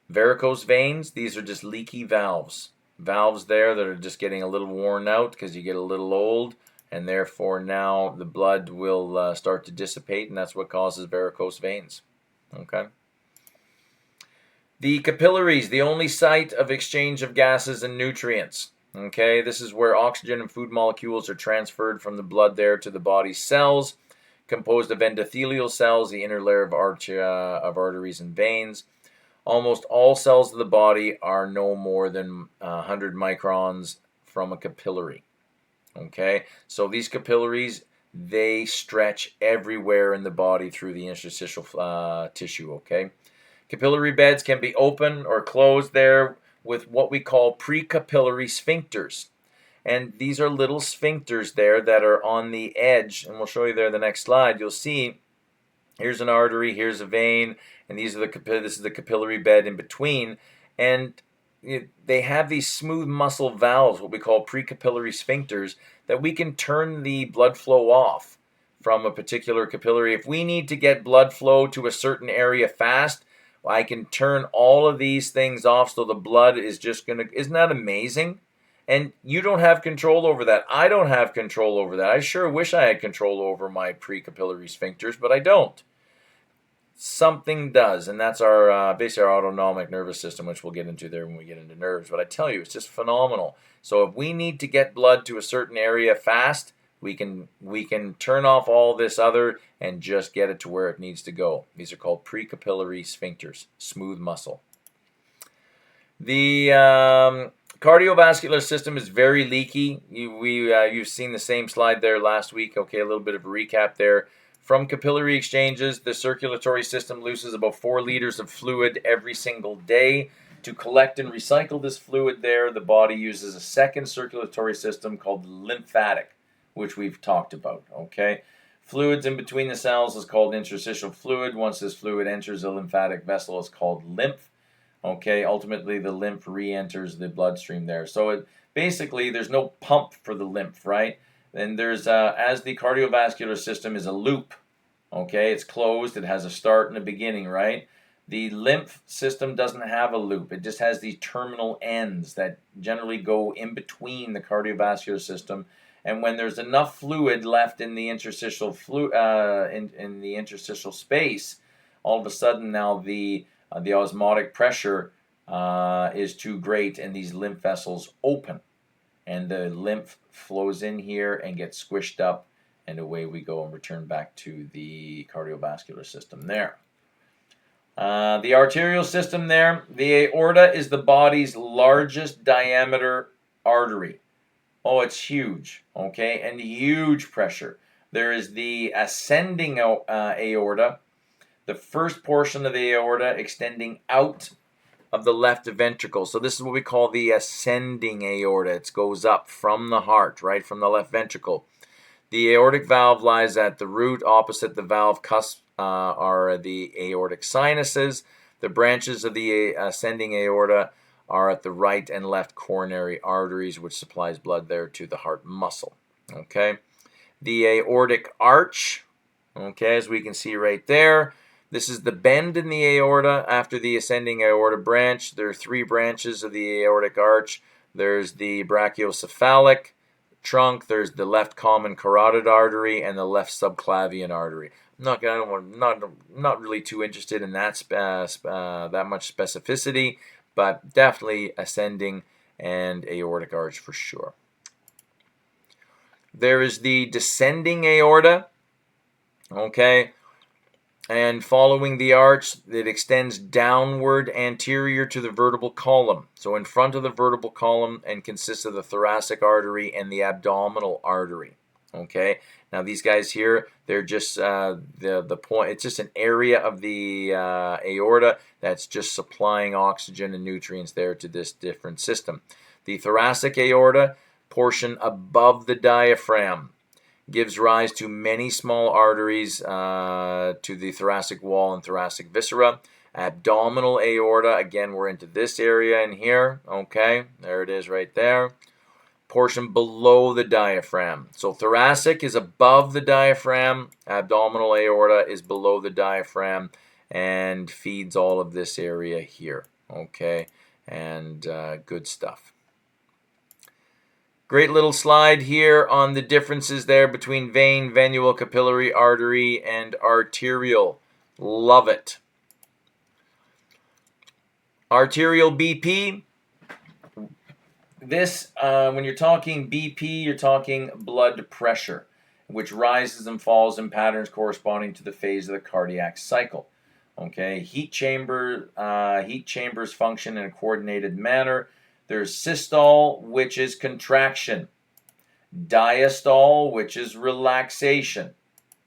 Varicose veins, these are just leaky valves. Valves there that are just getting a little worn out because you get a little old, and therefore now the blood will start to dissipate, and that's what causes varicose veins. Okay. The capillaries, the only site of exchange of gases and nutrients. Okay, this is where oxygen and food molecules are transferred from the blood there to the body's cells, composed of endothelial cells, the inner layer of arteries and veins. Almost all cells of the body are no more than 100 microns from a capillary. Okay, so these capillaries, they stretch everywhere in the body through the interstitial tissue. Okay, capillary beds can be open or closed there with what we call precapillary sphincters. And these are little sphincters there that are on the edge, and we'll show you there the next slide. You'll see here's an artery, here's a vein, and this is the capillary bed in between. And they have these smooth muscle valves, what we call precapillary sphincters, that we can turn the blood flow off from a particular capillary. If we need to get blood flow to a certain area fast, I can turn all of these things off so the blood is just going to, isn't that amazing? And you don't have control over that. I don't have control over that. I sure wish I had control over my precapillary sphincters, but I don't. Something does, and that's our basically our autonomic nervous system, which we'll get into there when we get into nerves. But I tell you, it's just phenomenal. So if we need to get blood to a certain area fast, we can turn off all this other and just get it to where it needs to go. These are called precapillary sphincters, smooth muscle. The cardiovascular system is very leaky. You've seen the same slide there last week. Okay, a little bit of a recap there. From capillary exchanges, the circulatory system loses about 4 liters of fluid every single day. To collect and recycle this fluid there, the body uses a second circulatory system called lymphatic, which we've talked about. Okay, fluids in between the cells is called interstitial fluid. Once this fluid enters a lymphatic vessel, it's called lymph. Okay, ultimately the lymph re-enters the bloodstream there. So basically there's no pump for the lymph, right? And there's as the cardiovascular system is a loop. Okay, it's closed. It has a start and a beginning, right? The lymph system doesn't have a loop. It just has these terminal ends that generally go in between the cardiovascular system. And when there's enough fluid left in the interstitial in the interstitial space, all of a sudden now the osmotic pressure is too great, and these lymph vessels open, and the lymph flows in here and gets squished up, and away we go and return back to the cardiovascular system there. The arterial system there, the aorta is the body's largest diameter artery. Oh, it's huge, okay, and huge pressure. There is the ascending aorta, the first portion of the aorta extending out of the left ventricle. So this is what we call the ascending aorta. It goes up from the heart, right, from the left ventricle. The aortic valve lies at the root. Opposite the valve cusp are the aortic sinuses. The branches of the ascending aorta are at the right and left coronary arteries, which supplies blood there to the heart muscle. Okay. The aortic arch, okay, as we can see right there, this is the bend in the aorta after the ascending aorta branch. There are three branches of the aortic arch. There's the brachiocephalic trunk, there's the left common carotid artery, and the left subclavian artery. Not really too interested in that that much specificity, but definitely ascending and aortic arch for sure. There is the descending aorta, okay, and following the arch, it extends downward anterior to the vertebral column. So in front of the vertebral column, and consists of the thoracic artery and the abdominal artery. Okay, now these guys here, they're just the point. It's just an area of the aorta that's just supplying oxygen and nutrients there to this different system. The thoracic aorta, portion above the diaphragm, gives rise to many small arteries to the thoracic wall and thoracic viscera. Abdominal aorta, again, we're into this area in here. Okay, there it is right there. Portion below the diaphragm. So thoracic is above the diaphragm. Abdominal aorta is below the diaphragm and feeds all of this area here. Okay, and good stuff. Great little slide here on the differences there between vein, venule, capillary artery, and arterial. Love it. Arterial BP. This, when you're talking BP, you're talking blood pressure, which rises and falls in patterns corresponding to the phase of the cardiac cycle. Okay, heat chambers function in a coordinated manner. There's systole, which is contraction. Diastole, which is relaxation.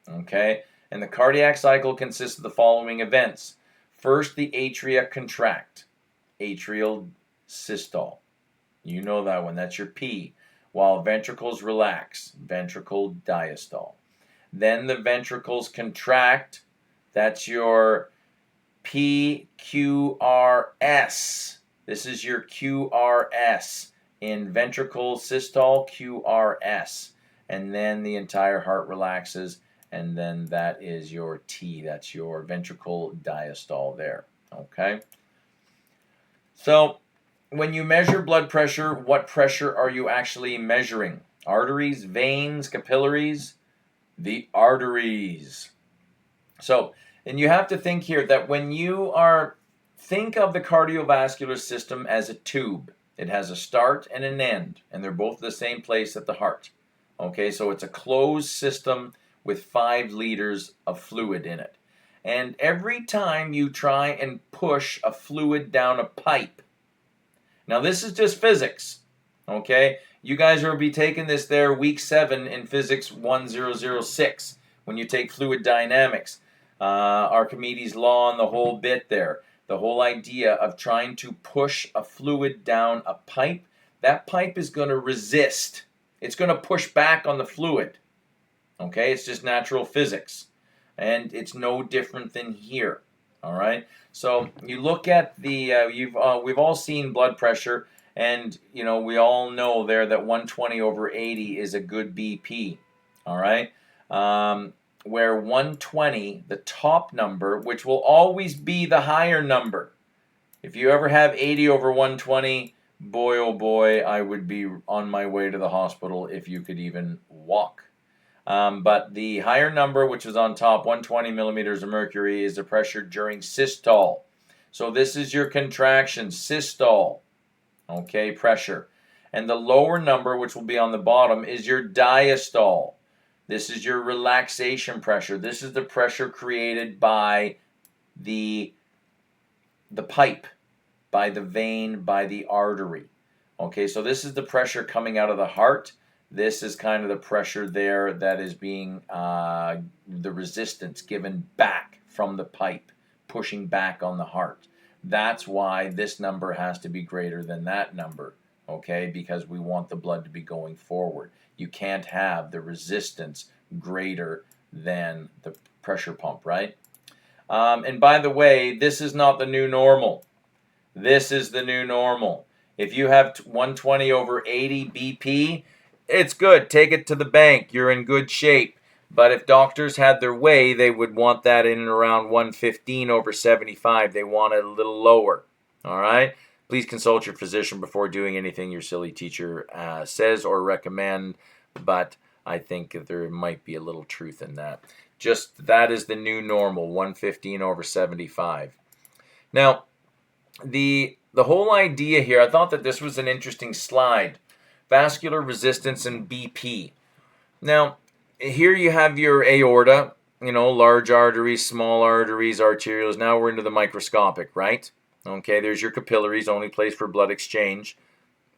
Okay, and the cardiac cycle consists of the following events. First, the atria contract. Atrial systole. You know that one. That's your P. While ventricles relax. Ventricle diastole. Then the ventricles contract. That's your PQRS. This is your QRS. In ventricle systole, QRS. And then the entire heart relaxes. And then that is your T. That's your ventricle diastole there. Okay? So, when you measure blood pressure, what pressure are you actually measuring? Arteries, veins, capillaries? The arteries. So, and you have to think here that when you think of the cardiovascular system as a tube. It has a start and an end, and they're both the same place at the heart. Okay, so it's a closed system with 5 liters of fluid in it. And every time you try and push a fluid down a pipe, now this is just physics, okay? You guys will be taking this there week 7 in Physics 1006 when you take fluid dynamics. Archimedes' law and the whole bit there. The whole idea of trying to push a fluid down a pipe, that pipe is going to resist. It's going to push back on the fluid. Okay, it's just natural physics. And it's no different than here. All right, so you look at the, we've all seen blood pressure, and you know we all know there that 120/80 is a good BP. All right, where 120, the top number, which will always be the higher number. If you ever have 80/120, boy oh boy, I would be on my way to the hospital if you could even walk. But the higher number, which is on top, 120 millimeters of mercury, is the pressure during systole. So this is your contraction, systole, okay, pressure. And the lower number, which will be on the bottom, is your diastole. This is your relaxation pressure. This is the pressure created by the pipe, by the vein, by the artery. Okay, so this is the pressure coming out of the heart. This is kind of the pressure there that is being, the resistance given back from the pipe, pushing back on the heart. That's why this number has to be greater than that number, okay, because we want the blood to be going forward. You can't have the resistance greater than the pressure pump, right? And by the way, this is not the new normal. This is the new normal. If you have 120 over 80 BP, it's good. Take it to the bank. You're in good shape. But if doctors had their way, they would want that in and around 115 over 75. They want it a little lower. All right? Please consult your physician before doing anything your silly teacher says or recommend. But I think there might be a little truth in that. Just that is the new normal, 115 over 75. Now, the whole idea here, I thought that this was an interesting slide. Vascular resistance and BP. Now, here you have your aorta, large arteries, small arteries, arterioles. Now we're into the microscopic, right? Okay, there's your capillaries, only place for blood exchange,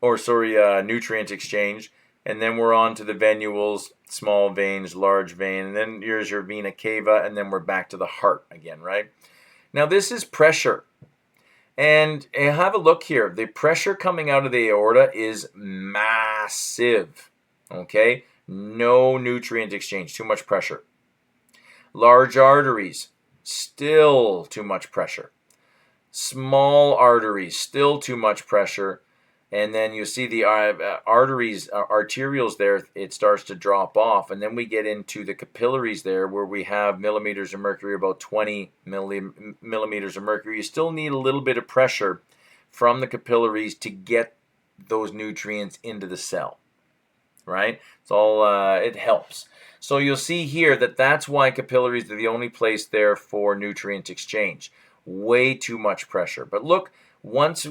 nutrient exchange. And then we're on to the venules, small veins, large vein. And then here's your vena cava, and then we're back to the heart again, right? Now this is pressure. And have a look here. The pressure coming out of the aorta is massive, okay? No nutrient exchange, too much pressure. Large arteries, still too much pressure. Small arteries, still too much pressure. And then you see the arteries, arterioles there, it starts to drop off. And then we get into the capillaries there where we have millimeters of mercury, about 20 millimeters of mercury. You still need a little bit of pressure from the capillaries to get those nutrients into the cell, right? It's all, it helps. So you'll see here that that's why capillaries are the only place there for nutrient exchange. Way too much pressure. But look, once,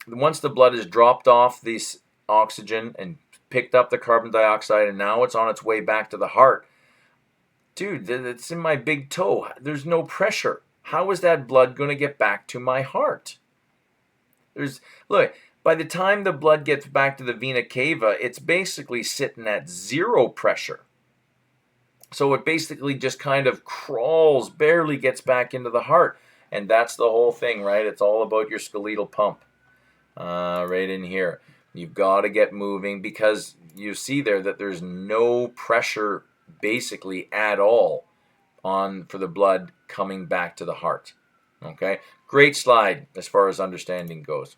once the blood has dropped off this oxygen and picked up the carbon dioxide and now it's on its way back to the heart, dude, it's in my big toe. There's no pressure. How is that blood going to get back to my heart? Look, by the time the blood gets back to the vena cava, it's basically sitting at zero pressure. So it basically just kind of crawls, barely gets back into the heart. And that's the whole thing, right? It's all about your skeletal pump. Right in here. You've got to get moving because you see there that there's no pressure basically at all for the blood coming back to the heart. Okay, great slide as far as understanding goes.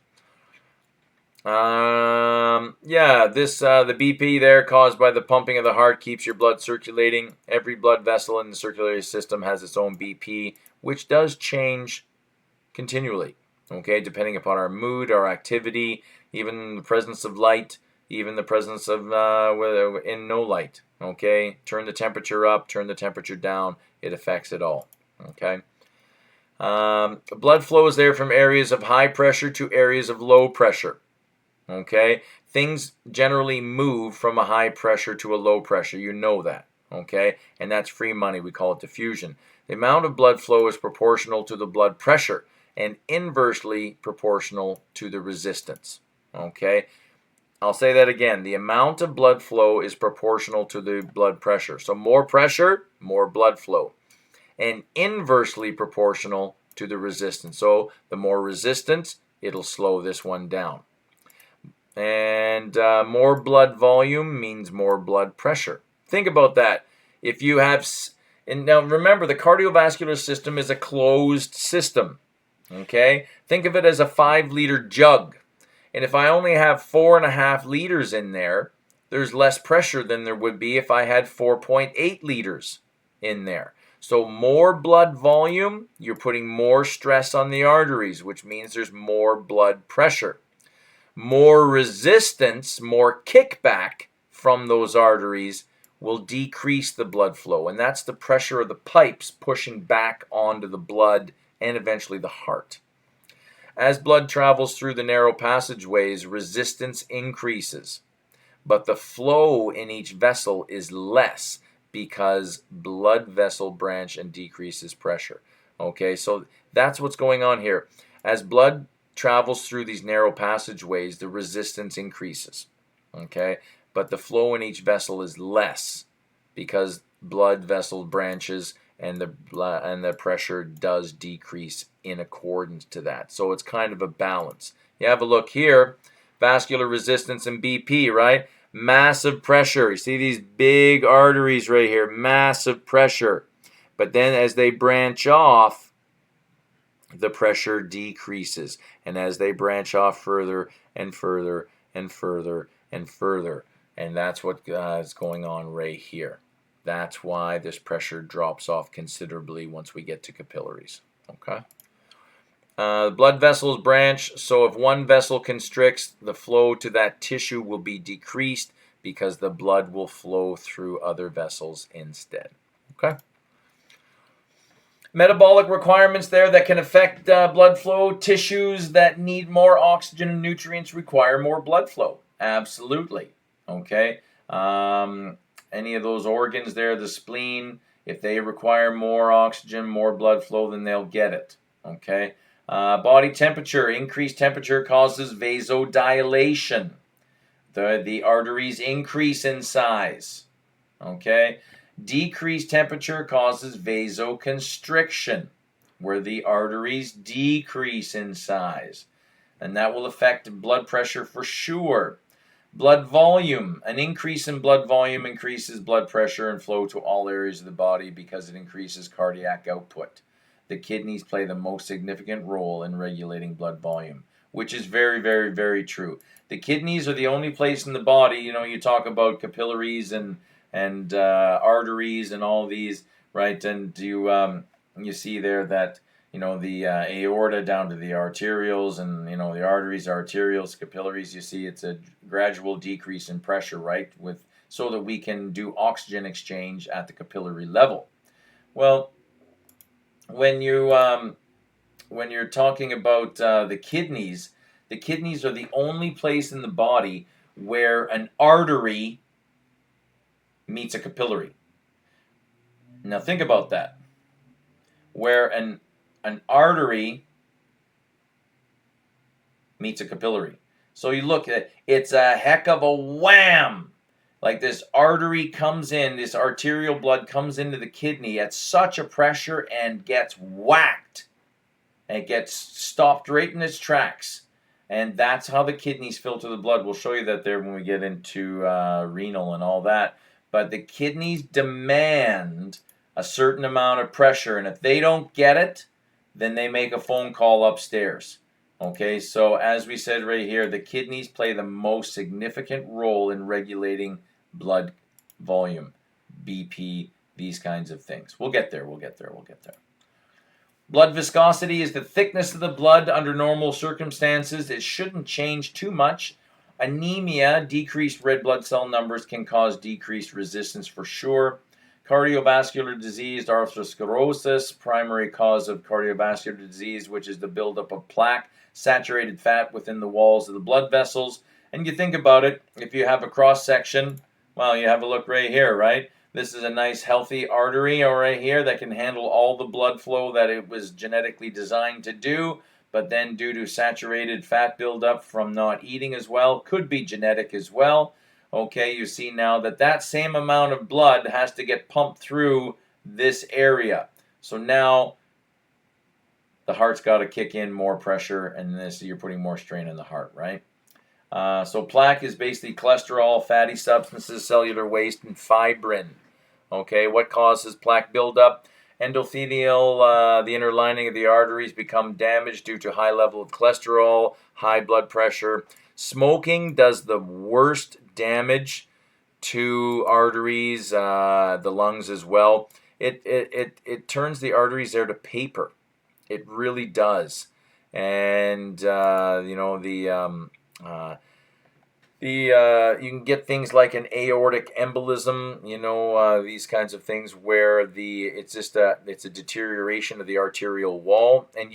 The BP there caused by the pumping of the heart keeps your blood circulating. Every blood vessel in the circulatory system has its own BP, which does change continually. Okay, depending upon our mood, our activity, even the presence of light, even the presence of in no light. Okay, turn the temperature up, turn the temperature down. It affects it all. Okay. Blood flows there from areas of high pressure to areas of low pressure. Okay, things generally move from a high pressure to a low pressure. You know that. Okay, and that's free money. We call it diffusion. The amount of blood flow is proportional to the blood pressure and inversely proportional to the resistance. Okay, I'll say that again. The amount of blood flow is proportional to the blood pressure. So more pressure, more blood flow. And inversely proportional to the resistance. So the more resistance, it'll slow this one down. And more blood volume means more blood pressure. Think about that. If you have, and now remember, the cardiovascular system is a closed system. Okay? Think of it as a 5-liter jug. And if I only have 4.5 liters in there, there's less pressure than there would be if I had 4.8 liters in there. So more blood volume, you're putting more stress on the arteries, which means there's more blood pressure. More resistance, more kickback from those arteries will decrease the blood flow. And that's the pressure of the pipes pushing back onto the blood and eventually the heart. As blood travels through the narrow passageways, resistance increases, but the flow in each vessel is less because blood vessel branch and decreases pressure. Okay, so that's what's going on here. As blood travels through these narrow passageways, the resistance increases. Okay, but the flow in each vessel is less because blood vessel branches and the pressure does decrease in accordance to that. So it's kind of a balance. You have a look here, vascular resistance and BP, right? Massive pressure. You see these big arteries right here, massive pressure. But then as they branch off, the pressure decreases. And as they branch off further and further and further and further. And that's what is going on right here. That's why this pressure drops off considerably once we get to capillaries. Okay. Blood vessels branch, so if one vessel constricts, the flow to that tissue will be decreased because the blood will flow through other vessels instead. Okay. Metabolic requirements there that can affect blood flow. Tissues that need more oxygen and nutrients require more blood flow. Absolutely. Okay. Any of those organs there, the spleen, if they require more oxygen, more blood flow, then they'll get it. Okay. Body temperature. Increased temperature causes vasodilation. The arteries increase in size. Okay. Decreased temperature causes vasoconstriction, where the arteries decrease in size. And that will affect blood pressure for sure. Blood volume. An increase in blood volume increases blood pressure and flow to all areas of the body because it increases cardiac output. The kidneys play the most significant role in regulating blood volume, which is very, very, very true. The kidneys are the only place in the body, you talk about capillaries and arteries and all these, right? And you see there that the aorta down to the arterioles, and the arteries, arterioles, capillaries. You see it's a gradual decrease in pressure, right? So that we can do oxygen exchange at the capillary level. Well, when you're talking about the kidneys are the only place in the body where an artery meets a capillary. Now think about that. Where an artery meets a capillary. So you look at it's a heck of a wham. Like this artery comes in, this arterial blood comes into the kidney at such a pressure and gets whacked. And it gets stopped right in its tracks. And that's how the kidneys filter the blood. We'll show you that there when we get into renal and all that. But the kidneys demand a certain amount of pressure. And if they don't get it, then they make a phone call upstairs. Okay, so as we said right here, the kidneys play the most significant role in regulating blood volume, BP, these kinds of things. We'll get there. Blood viscosity is the thickness of the blood under normal circumstances. It shouldn't change too much. Anemia, decreased red blood cell numbers, can cause decreased resistance for sure. Cardiovascular disease, atherosclerosis, primary cause of cardiovascular disease, which is the buildup of plaque, saturated fat within the walls of the blood vessels. And you think about it, if you have a cross section, well, you have a look right here, right? This is a nice healthy artery right here that can handle all the blood flow that it was genetically designed to do, but then due to saturated fat buildup from not eating as well, could be genetic as well. Okay, you see now that same amount of blood has to get pumped through this area. So now the heart's got to kick in more pressure, and you're putting more strain on the heart, right? So plaque is basically cholesterol, fatty substances, cellular waste, and fibrin. Okay, what causes plaque buildup? Endothelial, the inner lining of the arteries become damaged due to high level of cholesterol, high blood pressure. Smoking does the worst damage to arteries, the lungs as well. It turns the arteries there to paper. It really does. And the You can get things like an aortic embolism, these kinds of things where it's a deterioration of the arterial wall, and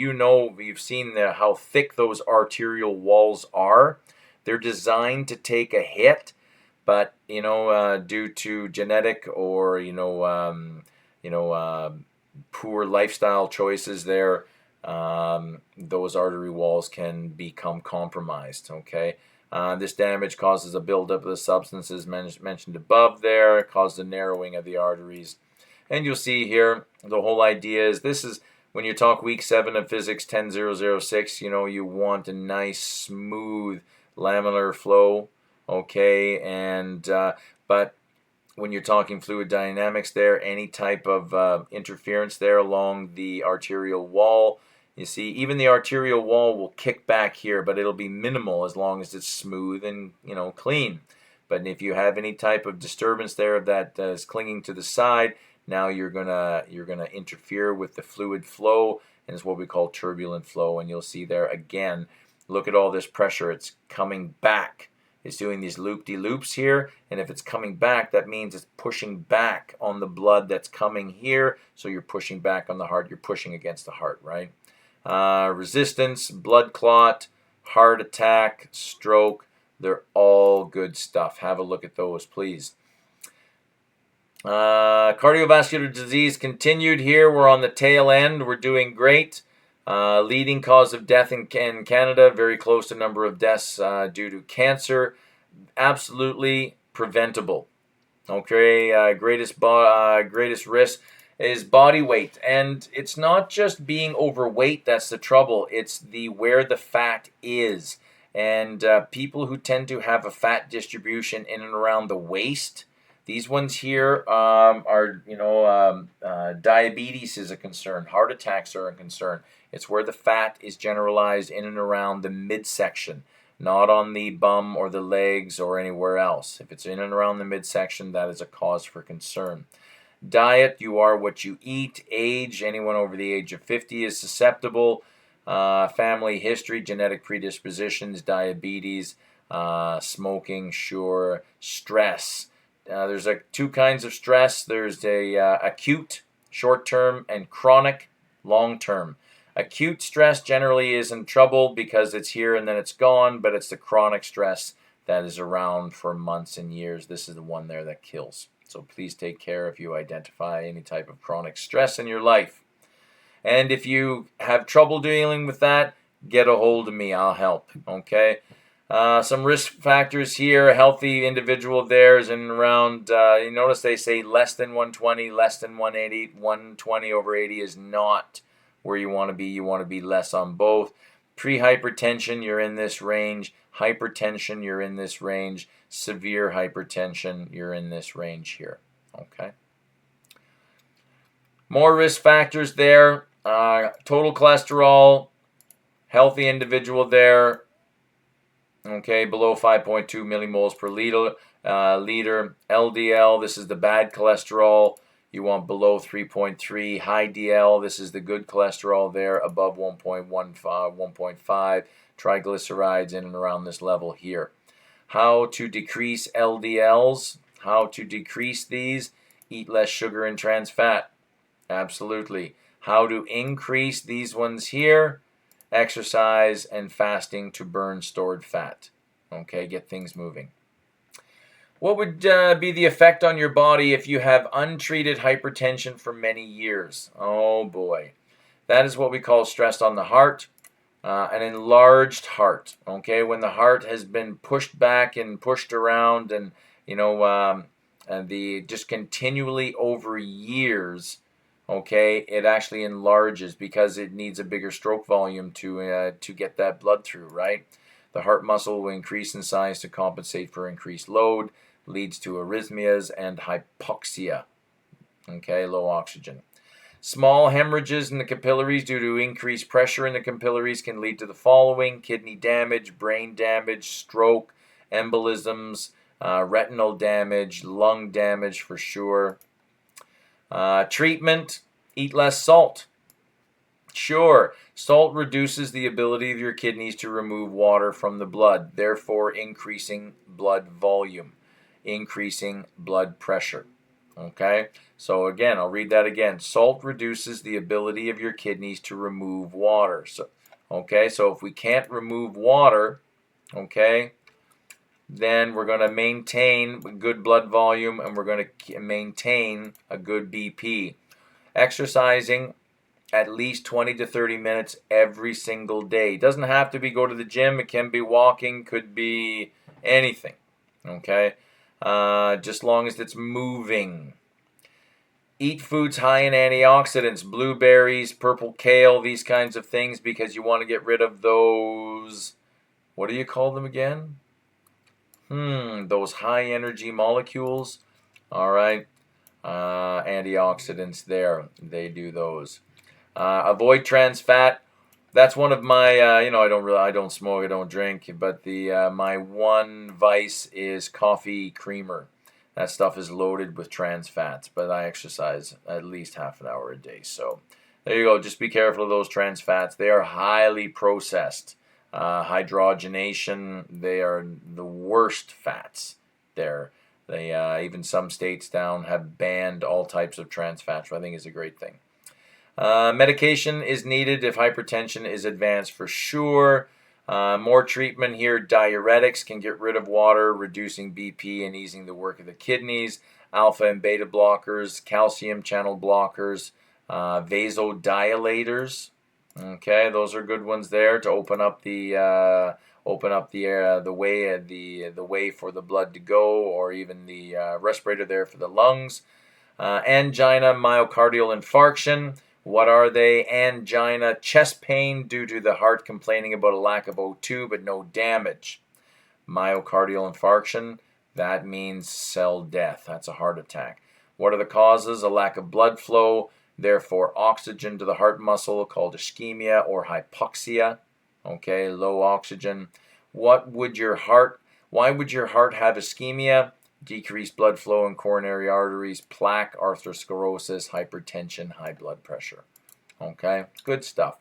we've seen how thick those arterial walls are. They're designed to take a hit, but due to genetic or poor lifestyle choices, those artery walls can become compromised. Okay. This damage causes a buildup of the substances mentioned above there. It causes a narrowing of the arteries. And you'll see here, the whole idea is this is when you talk week 7 of physics 10006, you want a nice, smooth, laminar flow. Okay, but when you're talking fluid dynamics there, any type of interference there along the arterial wall, you see, even the arterial wall will kick back here, but it'll be minimal as long as it's smooth and clean. But if you have any type of disturbance there that is clinging to the side, now you're gonna interfere with the fluid flow, and it's what we call turbulent flow. And you'll see there again, look at all this pressure. It's coming back. It's doing these loop-de-loops here, and if it's coming back, that means it's pushing back on the blood that's coming here. So you're pushing back on the heart. You're pushing against the heart, right? Resistance, blood clot, heart attack, stroke, they're all good stuff. Have a look at those, please. Cardiovascular disease continued here. We're on the tail end. We're doing great. Leading cause of death in Canada, very close to number of deaths due to cancer. Absolutely preventable. Okay, greatest risk is body weight, and it's not just being overweight that's the trouble. It's where the fat is, and people who tend to have a fat distribution in and around the waist. These ones here are diabetes is a concern. Heart attacks are a concern. It's where the fat is generalized in and around the midsection, not on the bum or the legs or anywhere else. If it's in and around the midsection, that is a cause for concern. Diet, you are what you eat. Age, anyone over the age of 50 is susceptible. Family history, genetic predispositions, diabetes, smoking, sure. Stress. There's two kinds of stress. There's acute, short-term, and chronic, long-term. Acute stress generally is in trouble because it's here and then it's gone, but it's the chronic stress that is around for months and years. This is the one there that kills. So please take care if you identify any type of chronic stress in your life. And if you have trouble dealing with that, get a hold of me. I'll help. Okay. Some risk factors here. A healthy individual there is in around, you notice they say less than 120, less than 180. 120 over 80 is not where you want to be. You want to be less on both. Pre-hypertension, you're in this range. Hypertension, you're in this range. Severe hypertension, you're in this range here. Okay. More risk factors there. Total cholesterol, healthy individual there. Okay, below 5.2 millimoles per liter. LDL, this is the bad cholesterol. You want below 3.3. High DL, this is the good cholesterol there, above 1.15, 1.5. Triglycerides in and around this level here. How to decrease LDLs, how to decrease these, eat less sugar and trans fat. Absolutely. How to increase these ones here, exercise and fasting to burn stored fat. Okay, get things moving. What would be the effect on your body if you have untreated hypertension for many years? Oh boy. That is what we call stress on the heart. An enlarged heart, okay, when the heart has been pushed back and pushed around and, just continually over years, okay, it actually enlarges because it needs a bigger stroke volume to get that blood through, right? The heart muscle will increase in size to compensate for increased load, leads to arrhythmias and hypoxia, okay, low oxygen. Small hemorrhages in the capillaries due to increased pressure in the capillaries can lead to the following: kidney damage, brain damage, stroke, embolisms, retinal damage, lung damage for sure. Treatment, eat less salt. Sure, salt reduces the ability of your kidneys to remove water from the blood, therefore increasing blood volume, increasing blood pressure. Okay, so again, I'll read that again. Salt reduces the ability of your kidneys to remove water. So if we can't remove water, okay, then we're going to maintain good blood volume and we're going to maintain a good BP. Exercising at least 20 to 30 minutes every single day. It doesn't have to be go to the gym. It can be walking, could be anything. Okay? Just long as it's moving. Eat foods high in antioxidants, blueberries, purple kale, these kinds of things, because you want to get rid of those, what do you call them again? Those high energy molecules. All right. Antioxidants there. They do those. Avoid trans fat. That's one of my, I don't smoke, I don't drink, but my one vice is coffee creamer. That stuff is loaded with trans fats, but I exercise at least half an hour a day. So there you go. Just be careful of those trans fats. They are highly processed. Hydrogenation, they are the worst fats there. They even some states down have banned all types of trans fats, which I think is a great thing. Medication is needed if hypertension is advanced for sure. More treatment here. Diuretics can get rid of water, reducing BP and easing the work of the kidneys. Alpha and beta blockers, calcium channel blockers, vasodilators. Okay, those are good ones there to open up the way for the blood to go, or even the respirator there for the lungs. Angina, myocardial infarction. What are they? Angina, chest pain due to the heart complaining about a lack of O2 but no damage. Myocardial infarction, that means cell death. That's a heart attack. What are the causes? A lack of blood flow, therefore oxygen to the heart muscle, called ischemia or hypoxia. Okay, low oxygen. Why would your heart have ischemia? Decreased blood flow in coronary arteries, plaque, atherosclerosis, hypertension, high blood pressure. Okay, good stuff.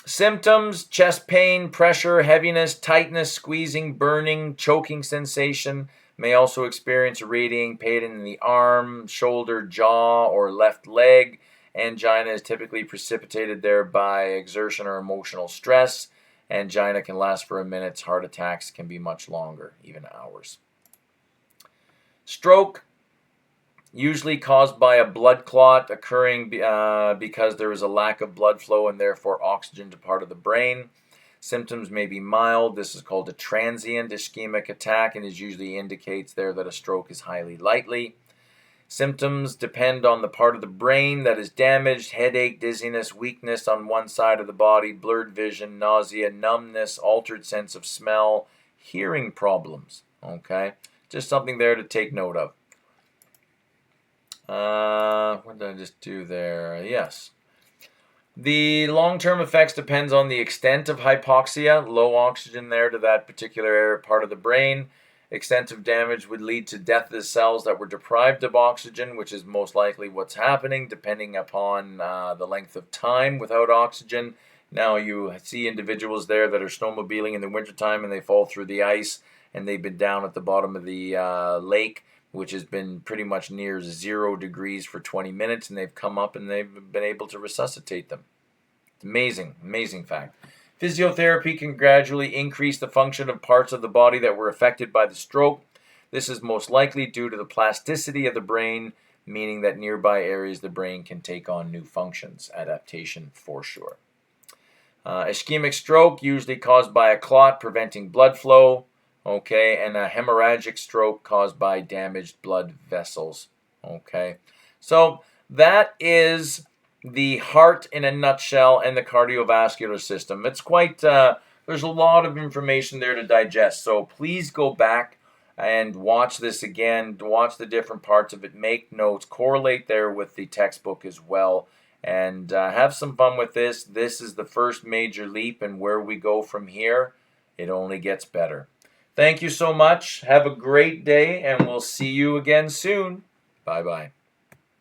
Symptoms: chest pain, pressure, heaviness, tightness, squeezing, burning, choking sensation. May also experience radiating pain in the arm, shoulder, jaw, or left leg. Angina is typically precipitated there by exertion or emotional stress. Angina can last for minutes. Heart attacks can be much longer, even hours. Stroke, usually caused by a blood clot occurring because there is a lack of blood flow and therefore oxygen to part of the brain. Symptoms may be mild. This is called a transient ischemic attack and usually indicates there that a stroke is highly likely. Symptoms depend on the part of the brain that is damaged: headache, dizziness, weakness on one side of the body, blurred vision, nausea, numbness, altered sense of smell, hearing problems. Okay? Just something there to take note of. What did I just do there? Yes. The long-term effects depends on the extent of hypoxia, low oxygen there to that particular part of the brain. Extent of damage would lead to death of the cells that were deprived of oxygen, which is most likely what's happening, depending upon the length of time without oxygen. Now you see individuals there that are snowmobiling in the wintertime and they fall through the ice, and they've been down at the bottom of the lake, which has been pretty much near 0 degrees for 20 minutes, and they've come up and they've been able to resuscitate them. It's amazing, amazing fact. Physiotherapy can gradually increase the function of parts of the body that were affected by the stroke. This is most likely due to the plasticity of the brain, meaning that nearby areas of the brain can take on new functions. Adaptation for sure. Ischemic stroke, usually caused by a clot preventing blood flow. Okay, and a hemorrhagic stroke caused by damaged blood vessels. Okay, so that is the heart in a nutshell and the cardiovascular system. It's quite, there's a lot of information there to digest. So please go back and watch this again, watch the different parts of it, make notes, correlate there with the textbook as well, and have some fun with this. This is the first major leap, and where we go from here, it only gets better. Thank you so much. Have a great day, and we'll see you again soon. Bye-bye.